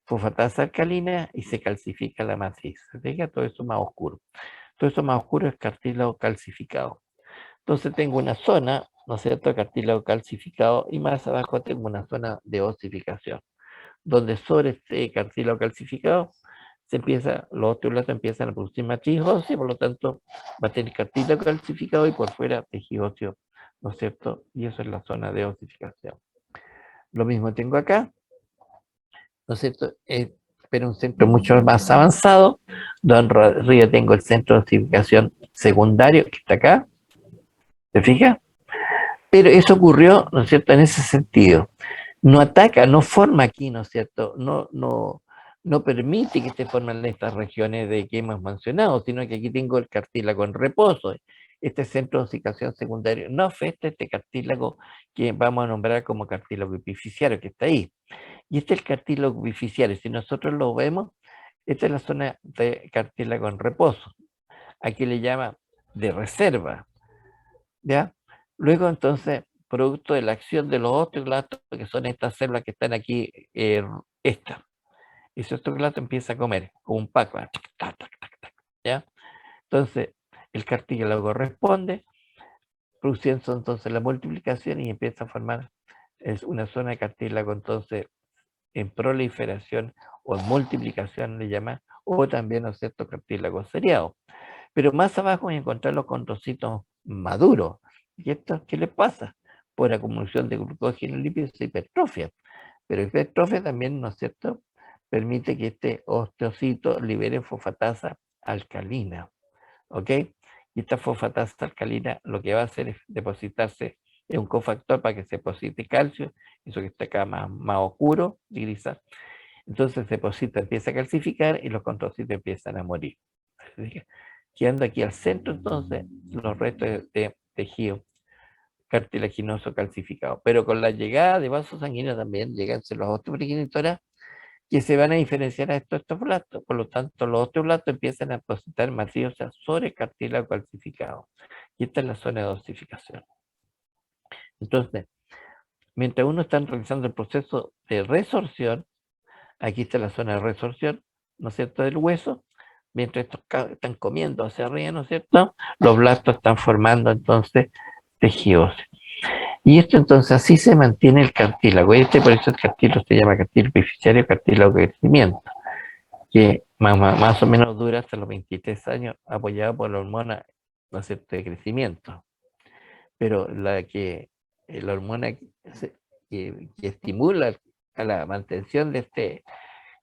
fosfatasa alcalina y se calcifica la matriz. ¿Se fija? Todo eso más oscuro. Todo eso más oscuro es cartílago calcificado. Entonces tengo una zona, ¿no es cierto?, cartílago calcificado, y más abajo tengo una zona de osificación, donde sobre este cartílago calcificado los osteoblastos empiezan a producir matriz ósea, por lo tanto va a tener cartílago calcificado y por fuera tejido óseo, ¿no es cierto? Y eso es la zona de osificación. Lo mismo tengo acá, ¿no es cierto? Pero un centro mucho más avanzado, donde arriba tengo el centro de osificación secundario, que está acá, ¿te fijas? Pero eso ocurrió, ¿no es cierto?, en ese sentido. No ataca, no forma aquí, ¿no es cierto? No permite que se formen estas regiones de que hemos mencionado, sino que aquí tengo el cartílago en reposo. Este centro de osificación secundario no afecta este cartílago que vamos a nombrar como cartílago epifisiario, que está ahí. Y este es el cartílago epifisiario. Si nosotros lo vemos, esta es la zona de cartílago en reposo. Aquí le llama de reserva, ¿ya? Luego entonces, producto de la acción de los osteoblastos, que son estas células que están aquí, estas. Y ese osteoblasto empieza a comer, como un paco, ¿ya? Entonces, el cartílago responde, produciendo entonces la multiplicación y empieza a formar una zona de cartílago entonces en proliferación o en multiplicación le llama, o también, ¿no es cierto?, cartílago seriado. Pero más abajo voy a encontrar los condrocitos maduros. ¿Y esto qué les pasa? Por acumulación de glucógeno y lípidos se hipertrofia. Pero hipertrofia también, ¿no es cierto?, permite que este osteocito libere fosfatasa alcalina. ¿Ok? Y esta fosfatasa alcalina lo que va a hacer es depositarse en un cofactor para que se deposite calcio, eso que está acá más oscuro, grisa. Entonces se deposita, empieza a calcificar y los condrocitos empiezan a morir. Quedando aquí al centro entonces los restos de tejido cartilaginoso calcificado. Pero con la llegada de vasos sanguíneos también llegan los osteoprogenitoras que se van a diferenciar a estos osteoblastos. Por lo tanto, los osteoblastos empiezan a depositar matriz sobre cartílago calcificado. Y esta es la zona de osificación. Entonces, mientras uno está realizando el proceso de resorción, aquí está la zona de resorción, ¿no es cierto?, del hueso. Mientras estos están comiendo hacia arriba, ¿no es cierto?, los blastos están formando entonces tejidos. Y esto entonces así se mantiene el cartílago. Y por eso el cartílago se llama cartílago epifisiario, cartílago de crecimiento, que más o menos dura hasta los 23 años, apoyado por la hormona, ¿no es cierto?, de crecimiento. Pero la hormona que estimula a la mantención de este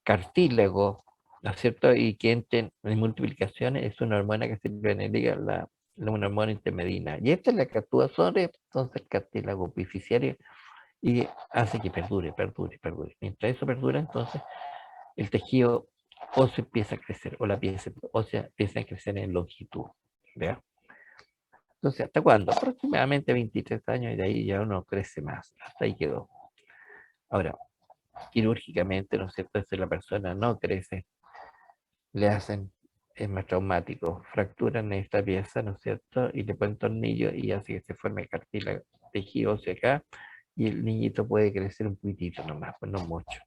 cartílago, ¿no es cierto?, y que entren en multiplicaciones, es una hormona que se genera una hormona intermediana. Y esta es la que actúa sobre entonces el cartílago epificiario y hace que perdure. Mientras eso perdura, entonces el tejido óseo empieza a crecer o la pieza ósea empieza a crecer en longitud. ¿Ya? Entonces, ¿hasta cuándo? Aproximadamente 23 años y de ahí ya uno crece más. Hasta ahí quedó. Ahora, quirúrgicamente, ¿no es cierto? Si la persona no crece, le hacen, es más traumático, fracturan esta pieza, ¿no es cierto? Y le ponen tornillo y hace que se forme cartílago, tejido óseo acá, y el niñito puede crecer un poquitito nomás, pues no mucho.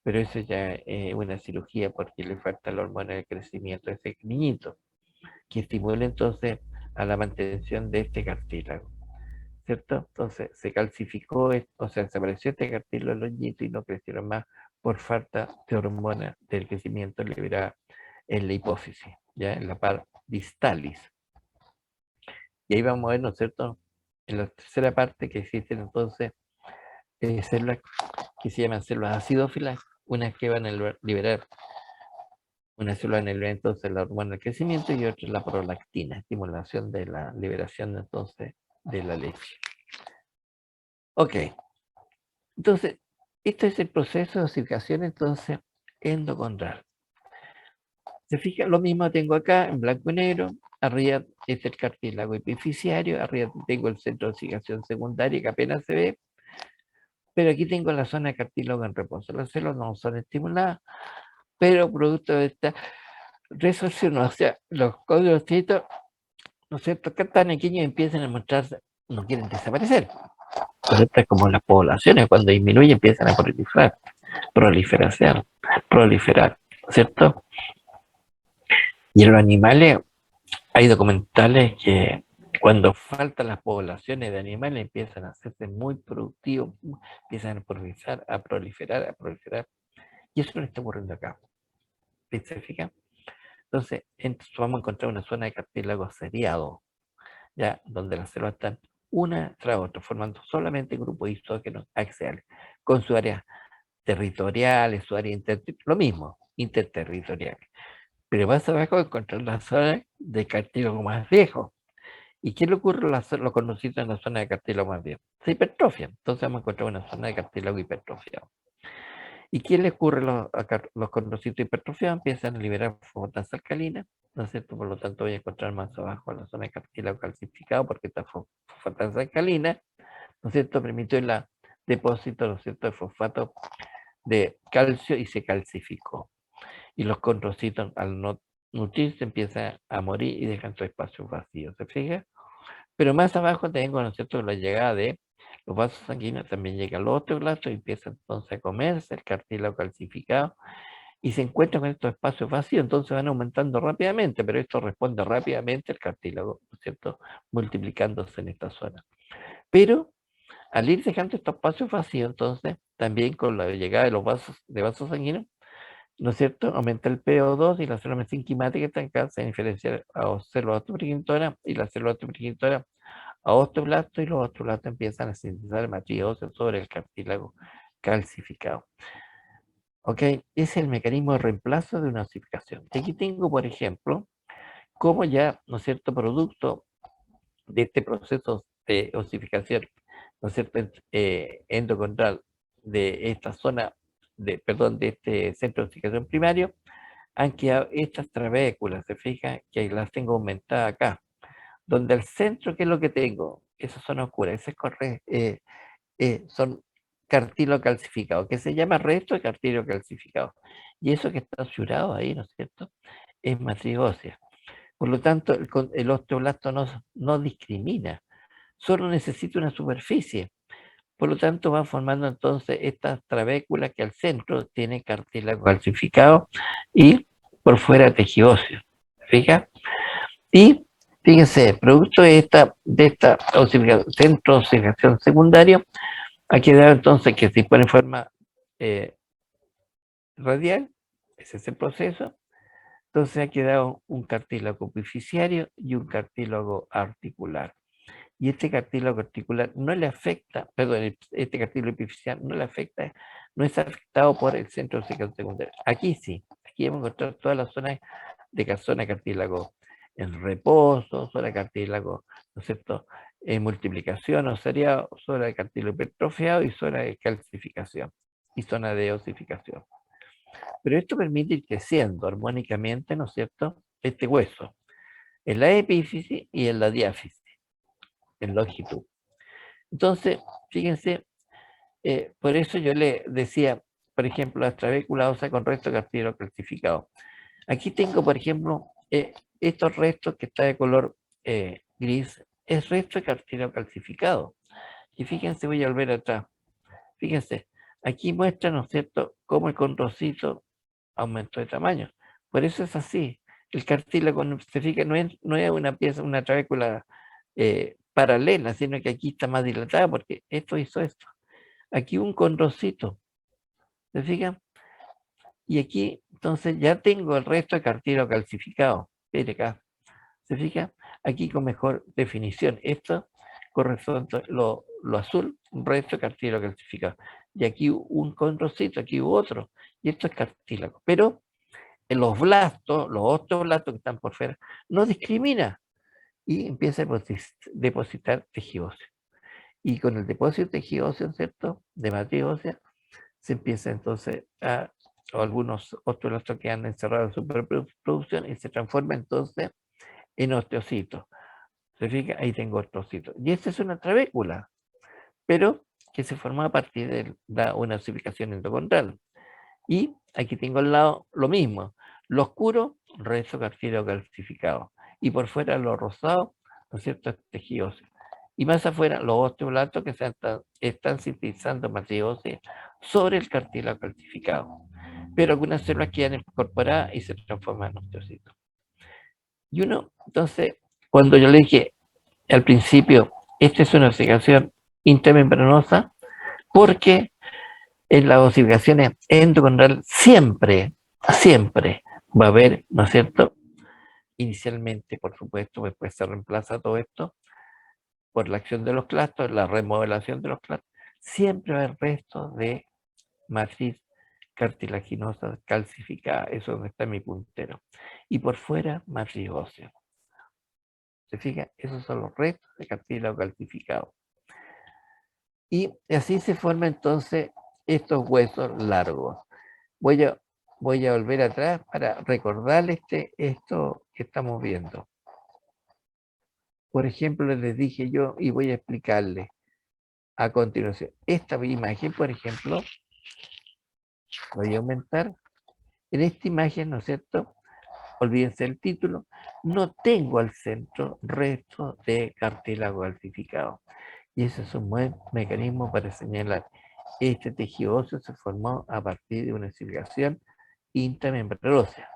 Pero eso ya es una cirugía porque le falta la hormona de crecimiento a ese niñito, que estimula entonces a la mantención de este cartílago, ¿cierto? Entonces se calcificó, o sea, desapareció este cartílago en los niñitos y no crecieron más por falta de hormona del crecimiento liberada en la hipófisis, ya en la par distalis. Y ahí vamos a ver, ¿no es cierto? En la tercera parte que existen entonces células que se llaman células acidófilas, unas que van a liberar una célula en el entonces la hormona del crecimiento y otra la prolactina, estimulación de la liberación entonces de la leche. Ok, entonces, este es el proceso de osificación entonces endocondral. Se fija, lo mismo tengo acá en blanco y negro, arriba es el cartílago epificiario, arriba tengo el centro de osificación secundaria que apenas se ve, pero aquí tengo la zona de cartílago en reposo. Las células no son estimuladas, pero producto de esta resorción, o sea, los condrocitos, ¿no es cierto?, que tan pequeños empiezan a mostrarse, no quieren desaparecer. Pero esto es como las poblaciones, cuando disminuyen empiezan a proliferar, ¿cierto? Y en los animales hay documentales que cuando faltan las poblaciones de animales empiezan a hacerse muy productivos, empiezan a proliferar. Y eso no está ocurriendo acá. ¿Se fijan? Entonces, vamos a encontrar una zona de cartílago seriado, ya donde las células están una tras otra, formando solamente grupos isógenos axiales, con su área territorial, su área lo mismo, interterritorial. Pero más abajo encontrar la zona de cartílago más viejo. ¿Y qué le ocurre a los condrocitos en la zona de cartílago más viejo? Se hipertrofia. Entonces vamos a encontrar una zona de cartílago hipertrofiado. ¿Y qué le ocurre a los condrocitos hipertrofiados? Empiezan a liberar fosfatasa alcalina, ¿no es cierto? Por lo tanto voy a encontrar más abajo la zona de cartílago calcificado porque esta fosfatasa alcalina, ¿no es cierto?, permitió el depósito, ¿no es cierto?, de fosfato de calcio y se calcificó. Y los condrocitos al no nutrirse empiezan a morir y dejan su espacio vacío, ¿se fija? Pero más abajo tengo, ¿no es cierto?, la llegada de los vasos sanguíneos, también llega al osteoblasto y empieza entonces a comerse el cartílago calcificado y se encuentra con estos espacios vacíos, entonces van aumentando rápidamente, pero esto responde rápidamente al cartílago, ¿no es cierto?, multiplicándose en esta zona. Pero al ir dejando estos espacios vacíos, entonces, también con la llegada de los vasos sanguíneos, ¿no es cierto?, aumenta el PO2 y la célula mesenquimática está acá, se diferencia a células autoprogenitora y la célula autoprogenitora a osteoblastos y los osteoblastos empiezan a sintetizar matriz ósea sobre el cartílago calcificado. ¿Ok? Es el mecanismo de reemplazo de una osificación. Aquí tengo, por ejemplo, cómo ya, ¿no es cierto?, producto de este proceso de osificación, ¿no es cierto?, endocondral de esta zona, de este centro de osificación primario, han quedado estas trabéculas, se fijan que las tengo aumentadas acá, donde al centro, ¿qué es lo que tengo? Esa zona oscura, ese son cartílago calcificado, que se llama resto de cartílago calcificado. Y eso que está suturado ahí, ¿no es cierto?, es matriz ósea. Por lo tanto, el osteoblasto no discrimina, solo necesita una superficie. Por lo tanto, van formando entonces estas trabéculas que al centro tienen cartílago calcificado y por fuera tejido óseo. ¿Fija? Y fíjense, producto de esta centro de osificación secundaria, ha quedado entonces que se pone en forma eh, radial, ese es el proceso. Entonces ha quedado un cartílago epificiario y un cartílago articular. Y este cartílago articular no le afecta, perdón, este cartílago epificial no le afecta, no es afectado por el centro de osificación secundaria. Aquí sí, aquí hemos encontrado todas las zonas de zona cartílago en reposo, zona de cartílago, ¿no es cierto?, en multiplicación o seriado, zona de cartílago hipertrofiado y zona de calcificación y zona de osificación. Pero esto permite ir creciendo armónicamente, ¿no es cierto?, este hueso, en la epífisis y en la diáfisis, en longitud. Entonces, fíjense, por eso yo le decía, por ejemplo, la trabécula ósea con resto cartílago calcificado. Aquí tengo, por ejemplo, estos restos que está de color gris, es resto de cartílago calcificado. Y fíjense, voy a volver atrás. Fíjense, aquí muestra, ¿no es cierto?, cómo el condrocito aumentó de tamaño. Por eso es así. El cartílago, se fija, no es una pieza, una trabécula paralela, sino que aquí está más dilatada porque esto hizo esto. Aquí un condrocito, ¿se fijan? Y aquí, entonces, ya tengo el resto de cartílago calcificado. Mire acá, ¿se fija? Aquí con mejor definición. Esto corresponde, lo azul, un resto de cartílago calcificado. Y aquí un condrocito, aquí otro. Y esto es cartílago. Pero en los blastos, los osteoblastos que están por fuera, no discrimina y empieza a depositar tejido óseo. Y con el depósito de tejido óseo, ¿cierto?, de matriz ósea, se empieza entonces o algunos osteoblastos que han encerrado en superproducción y se transforma entonces en osteocitos. ¿Se fija? Ahí tengo osteocitos. Y esta es una trabécula, pero que se forma a partir de una osificación endocondral. Y aquí tengo al lado lo mismo. Lo oscuro, resto cartílago calcificado. Y por fuera lo rosado, ¿no es cierto?, tejido óseo. Y más afuera, los osteoblastos que están sintetizando matriz ósea sobre el cartílago calcificado. Pero algunas células quedan incorporadas y se transforman en osteocitos. Y uno, entonces, cuando yo le dije al principio, esta es una osificación intramembranosa, porque en las osificaciones endocondral siempre va a haber, ¿no es cierto?, inicialmente, por supuesto, después se reemplaza todo esto por la acción de los clastos, la remodelación de los clastos, siempre va a haber restos de matriz cartilaginosa calcificada, eso es donde está mi puntero. Y por fuera, matriz ósea. ¿Se fija? Esos son los restos de cartílago calcificado. Y así se forman entonces estos huesos largos. Voy a volver atrás para recordarles esto que estamos viendo. Por ejemplo, les dije yo, y voy a explicarles a continuación. Esta imagen, por ejemplo, voy a aumentar. En esta imagen, ¿no es cierto?, olvídense el título, no tengo al centro resto de cartílago calcificado. Y ese es un buen mecanismo para señalar. Este tejido óseo se formó a partir de una osificación intramembranosa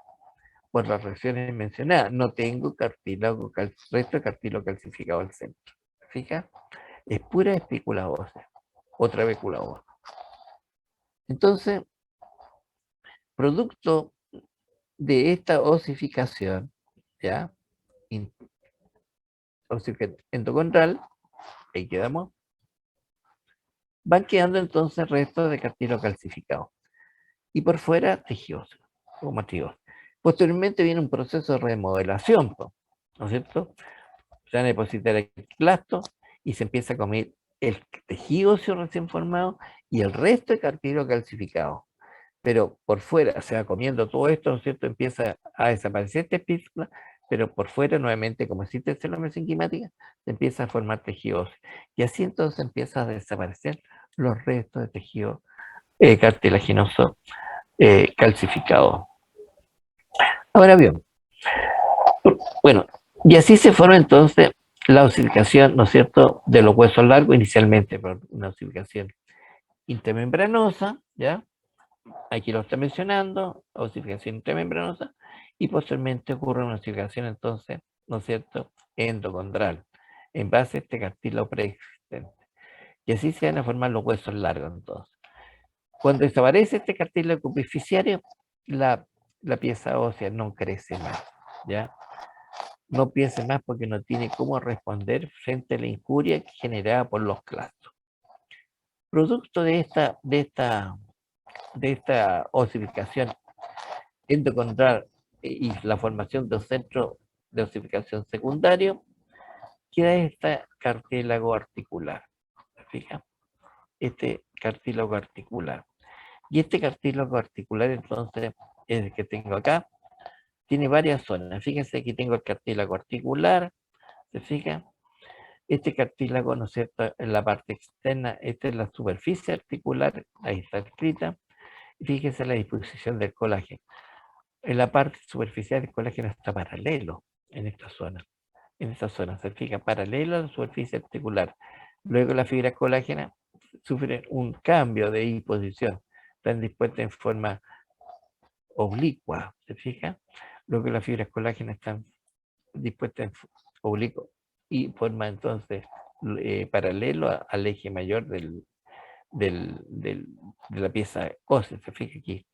por las reacciones mencionadas. No tengo resto de cartílago calcificado al centro. ¿Fija? Es pura espícula ósea, otra vécula ósea. Entonces, producto de esta osificación, ¿ya?, osificación endocondral, ahí quedamos, van quedando entonces restos de cartílago calcificado. Y por fuera, tejido óseo, o matriz ósea. Posteriormente viene un proceso de remodelación, ¿no es cierto? Se van a depositar el clasto y se empieza a comer el tejido óseo recién formado y el resto de cartílago calcificado. Pero por fuera se va comiendo todo esto, ¿no es cierto? Empieza a desaparecer esta espícula, pero por fuera nuevamente, como existe célula mesenquimática, se empieza a formar tejido óseo. Y así entonces empieza a desaparecer los restos de tejido cartilaginoso calcificado. Ahora bien, bueno, y así se forma entonces la osificación, ¿no es cierto?, de los huesos largos, inicialmente por una osificación intramembranosa, ¿ya? Aquí lo está mencionando, osificación intramembranosa, y posteriormente ocurre una osificación entonces, ¿no es cierto?, endocondral, en base a este cartílago preexistente. Y así se van a formar los huesos largos entonces. Cuando desaparece este cartílago beneficiario, la pieza ósea no crece más, ¿ya? No piense más porque no tiene cómo responder frente a la injuria generada por los clastos. Producto de esta osificación endocondral y la formación de un centro de osificación secundario, queda este cartílago articular. ¿Se fijan? Este cartílago articular. Y este cartílago articular, entonces, es el que tengo acá. Tiene varias zonas. Fíjense, aquí tengo el cartílago articular. ¿Se fijan? Este cartílago, ¿no es cierto?, en la parte externa, esta es la superficie articular, ahí está escrita. Fíjense la disposición del colágeno. En la parte superficial del colágeno está paralelo en esta zona. En esta zona se fija paralelo a la superficie articular. Luego las fibras colágenas sufren un cambio de disposición. Están dispuestas en forma oblicua, ¿se fija? Luego las fibras colágenas están dispuestas en oblicuo y forma entonces paralelo al eje mayor de la pieza ósea. Se fija aquí.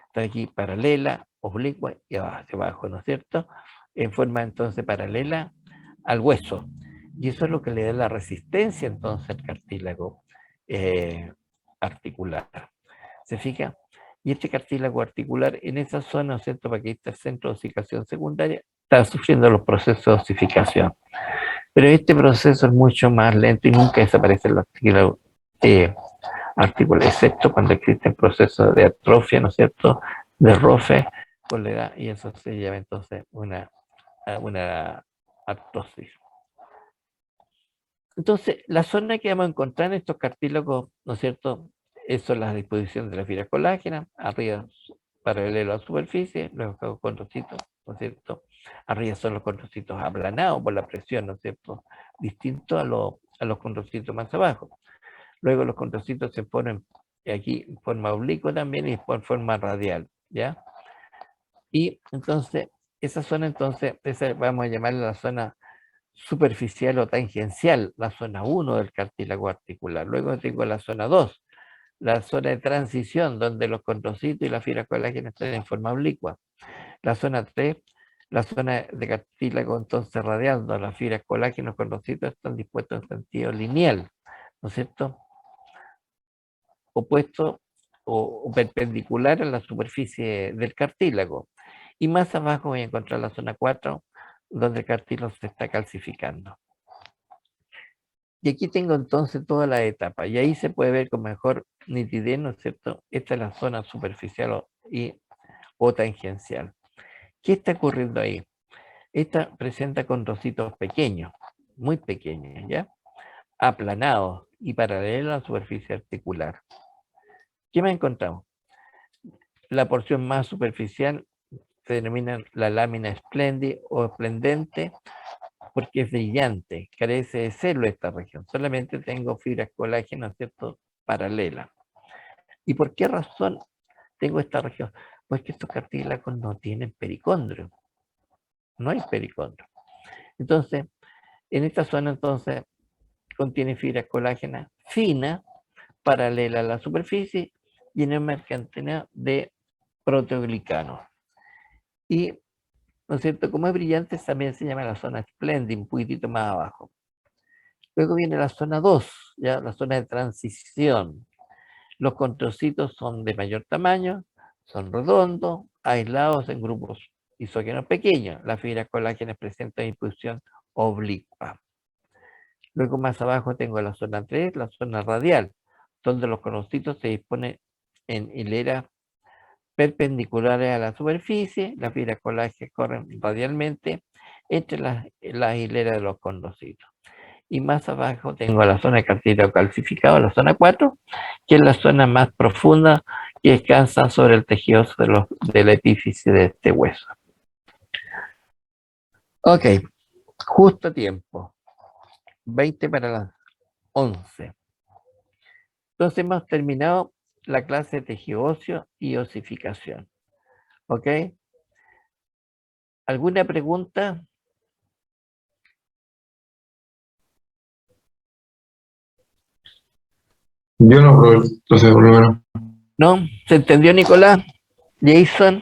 Está aquí paralela, oblicua y hacia abajo, ¿no es cierto? En forma entonces paralela al hueso. Y eso es lo que le da la resistencia entonces al cartílago articular. ¿Se fija? Y este cartílago articular en esa zona, ¿no es cierto? Para que está el centro de osificación secundaria, está sufriendo los procesos de osificación. Pero este proceso es mucho más lento y nunca desaparece el cartílago articular, excepto cuando existe el proceso de atrofia, ¿no es cierto?, de rofe con la edad, y eso se llama entonces una artrosis. Entonces, la zona que vamos a encontrar en estos cartílagos, ¿no es cierto?, eso es la disposición de la fibra colágena, arriba paralelo a la superficie, luego los condrocitos, ¿no es cierto? Arriba son los condrocitos aplanados por la presión, ¿no es cierto?, distinto a los condrocitos más abajo. Luego los condrocitos se ponen aquí en forma oblicua también y por forma radial, ¿ya? Y entonces, esa zona entonces, esa vamos a llamarla la zona superficial o tangencial, la zona 1 del cartílago articular. Luego tengo la zona 2, la zona de transición, donde los condrocitos y la fibra colágena están en forma oblicua. La zona 3, la zona de cartílago entonces radial, donde las fibras colágena y los condrocitos están dispuestos en sentido lineal, ¿no es cierto?, opuesto o perpendicular a la superficie del cartílago. Y más abajo voy a encontrar la zona 4, donde el cartílago se está calcificando. Y aquí tengo entonces toda la etapa, y ahí se puede ver con mejor nitidez, ¿no es cierto? Esta es la zona superficial o tangencial. ¿Qué está ocurriendo ahí? Esta presenta condrocitos pequeños, muy pequeños, ¿ya? Aplanados y paralelos a la superficie articular. ¿Qué me encontramos? La porción más superficial se denomina la lámina espléndida o esplendente porque es brillante, carece de células esta región, solamente tengo fibras colágeno, ¿cierto?, paralelas. ¿Y por qué razón tengo esta región? Pues que estos cartílagos no tienen pericondrio, no hay pericondrio. Entonces, en esta zona entonces contiene fibras colágenas finas, paralelas a la superficie y en el mercantina de proteoglicanos. Y, ¿no es cierto?, como es brillante, también se llama la zona espléndida, un poquitito más abajo. Luego viene la zona 2, ya la zona de transición. Los condrocitos son de mayor tamaño, son redondos, aislados en grupos isógenos pequeños. Las fibras colágenas presentan disposición oblicua. Luego más abajo tengo la zona 3, la zona radial, donde los condrocitos se disponen en hileras perpendiculares a la superficie. Las fibras colágenas corren radialmente entre las hileras de los condrocitos. Y más abajo tengo la zona de cartílago calcificado, la zona 4, que es la zona más profunda que descansa sobre el tejido de la epífisis de este hueso. Ok, justo a tiempo. 20 para las 11. Entonces hemos terminado la clase de tejido óseo y osificación. ¿Ok? ¿Alguna pregunta? Yo no, entonces por lo menos. ¿No? ¿Se entendió, Nicolás? Jason,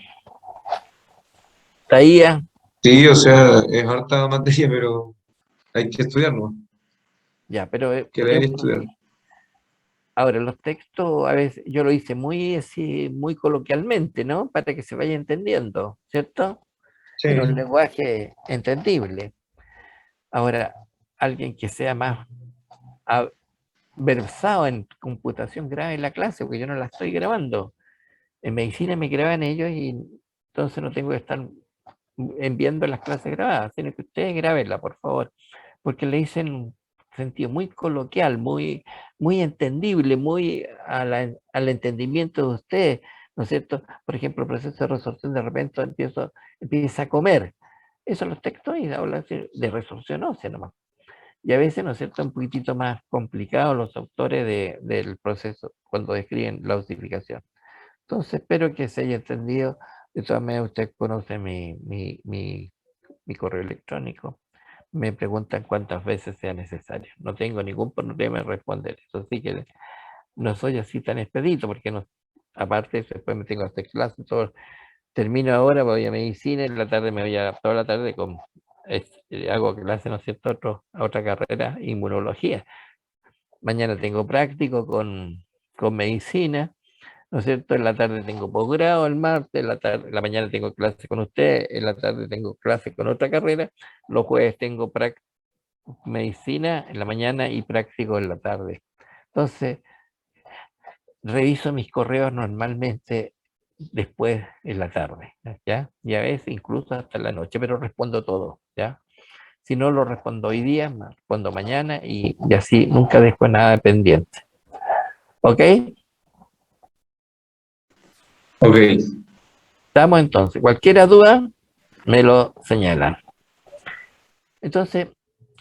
Taía. Sí, o sea, es harta materia, pero hay que estudiar, ¿no? Ya, pero Que es leer y un estudiar. ahora, los textos, a veces yo lo hice muy así, muy coloquialmente, ¿no? Para que se vaya entendiendo, ¿cierto? Sí. en un lenguaje entendible. Ahora, alguien que sea más a- versado en computación grave en la clase, porque yo no la estoy grabando. En medicina me graban ellos y entonces no tengo que estar enviando las clases grabadas, sino que ustedes grábenla, por favor, porque le dicen un sentido muy coloquial, muy entendible, muy al entendimiento de ustedes, ¿no es cierto? Por ejemplo, el proceso de resorción de repente empieza a comer. Eso los textos y hablan de resorción ósea nomás. Y a veces, ¿no es cierto?, un poquitito más complicado los autores del proceso cuando describen la osificación. Entonces, espero que se haya entendido. De todas maneras, usted conoce mi correo electrónico. Me preguntan cuántas veces sea necesario. No tengo ningún problema en responder. Eso sí que no soy así tan expedito, porque no, aparte después me tengo que hacer clases, todo. Termino ahora, voy a medicina, en la tarde me voy a toda la tarde hago clases, ¿no es cierto?, a otra carrera, inmunología. Mañana tengo práctico con medicina, ¿no es cierto? En la tarde tengo posgrado, el martes, en la mañana tengo clase con usted, en la tarde tengo clase con otra carrera, los jueves tengo medicina en la mañana y práctico en la tarde. Entonces, reviso mis correos normalmente después en la tarde, ¿ya? Y a veces incluso hasta la noche, pero respondo todo, ¿ya? Si no lo respondo hoy día, respondo mañana y así nunca dejo nada pendiente. ¿Ok? Ok, Estamos entonces. Cualquier duda, me lo señalan. Entonces,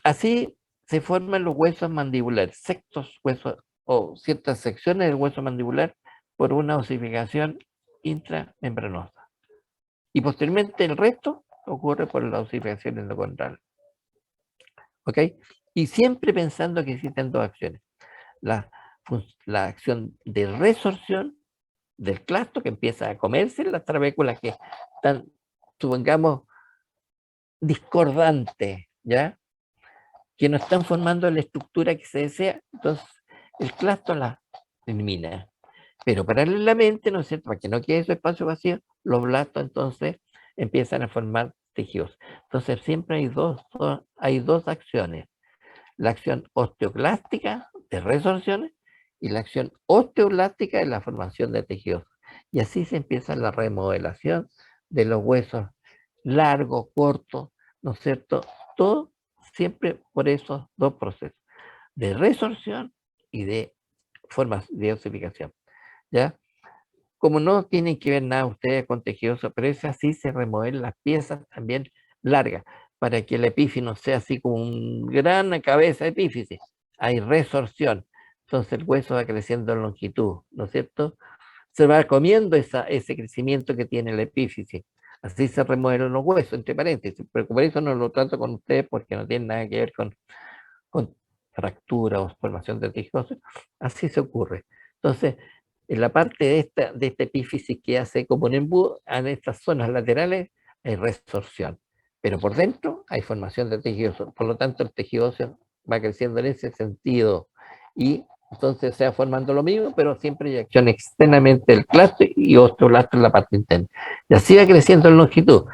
así se forman los huesos mandibulares, sectos huesos o ciertas secciones del hueso mandibular por una osificación intramembranosa. Y posteriormente el resto ocurre por la osificación endocondral. ¿Ok? Y siempre pensando que existen dos acciones. La, la acción de resorción del clasto que empieza a comerse las trabéculas que están, supongamos, discordantes, ¿ya? Que no están formando la estructura que se desea, entonces el clasto la elimina. Pero paralelamente, ¿no es cierto? Para que no quede ese espacio vacío, los blastos entonces empiezan a formar tejidos. Entonces siempre hay dos acciones. La acción osteoclástica de resorciones y la acción osteoblástica de la formación de tejidos. Y así se empieza la remodelación de los huesos largos, cortos, ¿no es cierto? Todo siempre por esos dos procesos, de resorción y de formas de osificación, ¿ya? Como no tienen que ver nada ustedes con tejidos, pero es así se remodelan las piezas también largas, para que el epífino sea así como una gran cabeza de epífisis. Hay resorción, entonces el hueso va creciendo en longitud, ¿no es cierto? Se va comiendo ese crecimiento que tiene la epífisis. Así se remodelan los huesos, entre paréntesis, pero por eso no lo trato con ustedes porque no tiene nada que ver con fractura o formación de tejidos. Así se ocurre. Entonces, en la parte de esta epífisis que hace como un embudo, en estas zonas laterales hay resorción, pero por dentro hay formación de tejidos. Por lo tanto, el tejido óseo va creciendo en ese sentido y entonces se va formando lo mismo, pero siempre hay acción externamente del clasto y otro lasto en la parte interna. Y así va creciendo en longitud,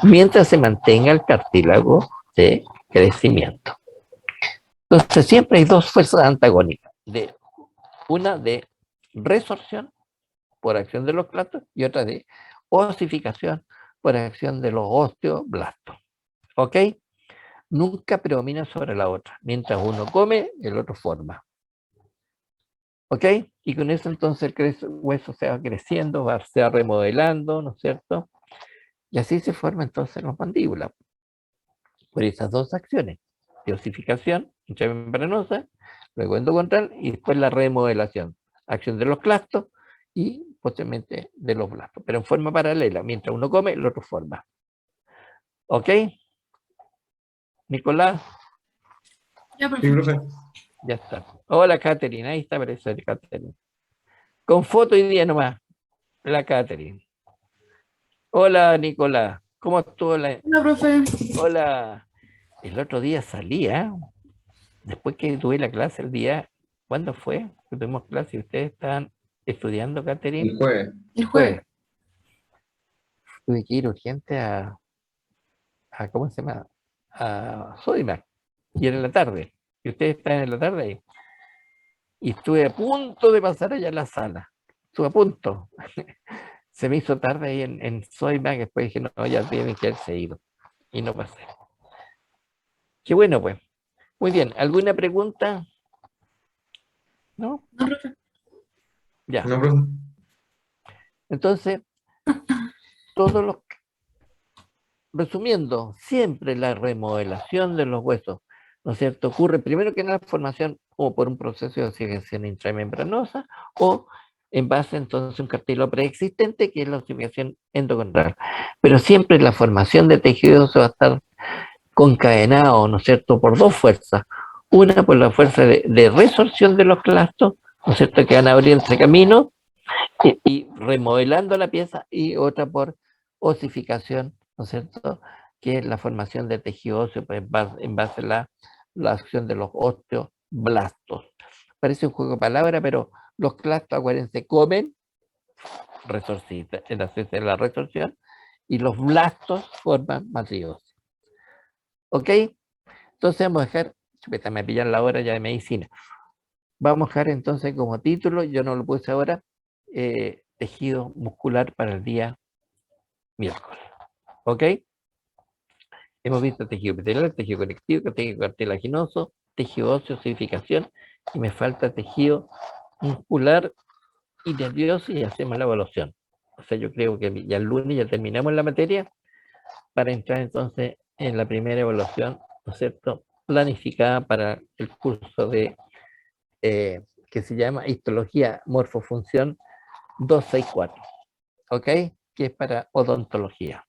mientras se mantenga el cartílago de crecimiento. Entonces siempre hay dos fuerzas antagónicas, una de resorción por acción de los clastos y otra de osificación por acción de los osteoblastos. ¿Ok? Nunca predomina sobre la otra. Mientras uno come, el otro forma. ¿Ok? Y con eso entonces el hueso se va creciendo, se va remodelando, ¿no es cierto? Y así se forma entonces los mandíbulas. Por esas dos acciones, de osificación intramembranosa, luego endocondral y después la remodelación, acción de los clastos y posteriormente de los blastos, pero en forma paralela, mientras uno come, el otro forma. ¿Ok? Nicolás, Ya, sí, profe. profe. ya está. Hola, Catherine, ahí está, parece Catherine. Con foto hoy día nomás, la Catherine. Hola, Nicolás, ¿cómo estuvo la... Hola, profe. Hola, el otro día salía, después que tuve la clase el día, ¿cuándo fue? Que tuvimos clase y ustedes estaban estudiando, El Catherine. jueves. El Jueves. jueves. Tuve que ir urgente a ¿cómo se llama? A Sodimac, y era en la tarde, y ustedes están en la tarde ahí. Y estuve a punto de pasar allá a la sala, estuve a punto. Se me hizo tarde ahí en Sodimac, después dije, no, ya tienen que haberse ido, y no pasé. Qué bueno, pues. Muy bien, ¿alguna pregunta? ¿No? No, profe. Ya. No, profe. Entonces, todos los, resumiendo, siempre la remodelación de los huesos, ¿no es cierto? Ocurre primero que nada formación o por un proceso de oxidación intramembranosa o en base entonces a un cartílago preexistente que es la oxidación endocondral. Pero siempre la formación de tejido se va a estar concadenado, ¿no es cierto?, por dos fuerzas. Una por la fuerza de resorción de los clastos, ¿no es cierto?, que van a abrir entre caminos y remodelando la pieza, y otra por osificación, ¿no es cierto?, que es la formación de tejido óseo pues, en base a la acción de los osteoblastos. Parece un juego de palabras, pero los clastos, acuérdense, comen, resorcitan, en hacerse la resorción, y los blastos forman matriz ósea. ¿Ok? Entonces vamos a dejar, chupeta, me pillan la hora ya de medicina. Vamos a dejar entonces como título, yo no lo puse ahora, tejido muscular para el día miércoles. ¿Ok? Hemos visto tejido epitelial, tejido conectivo, tejido cartilaginoso, tejido óseo, osificación, y me falta tejido muscular y nervioso, y hacemos la evaluación. O sea, yo creo que ya el lunes ya terminamos la materia para entrar entonces en la primera evaluación, ¿no es cierto?, planificada para el curso de que se llama Histología Morfofunción 264, ¿ok? Que es para odontología.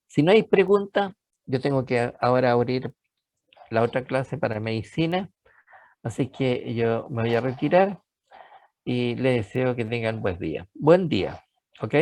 Si no hay preguntas, yo tengo que ahora abrir la otra clase para medicina, así que yo me voy a retirar y les deseo que tengan buen día, ¿ok?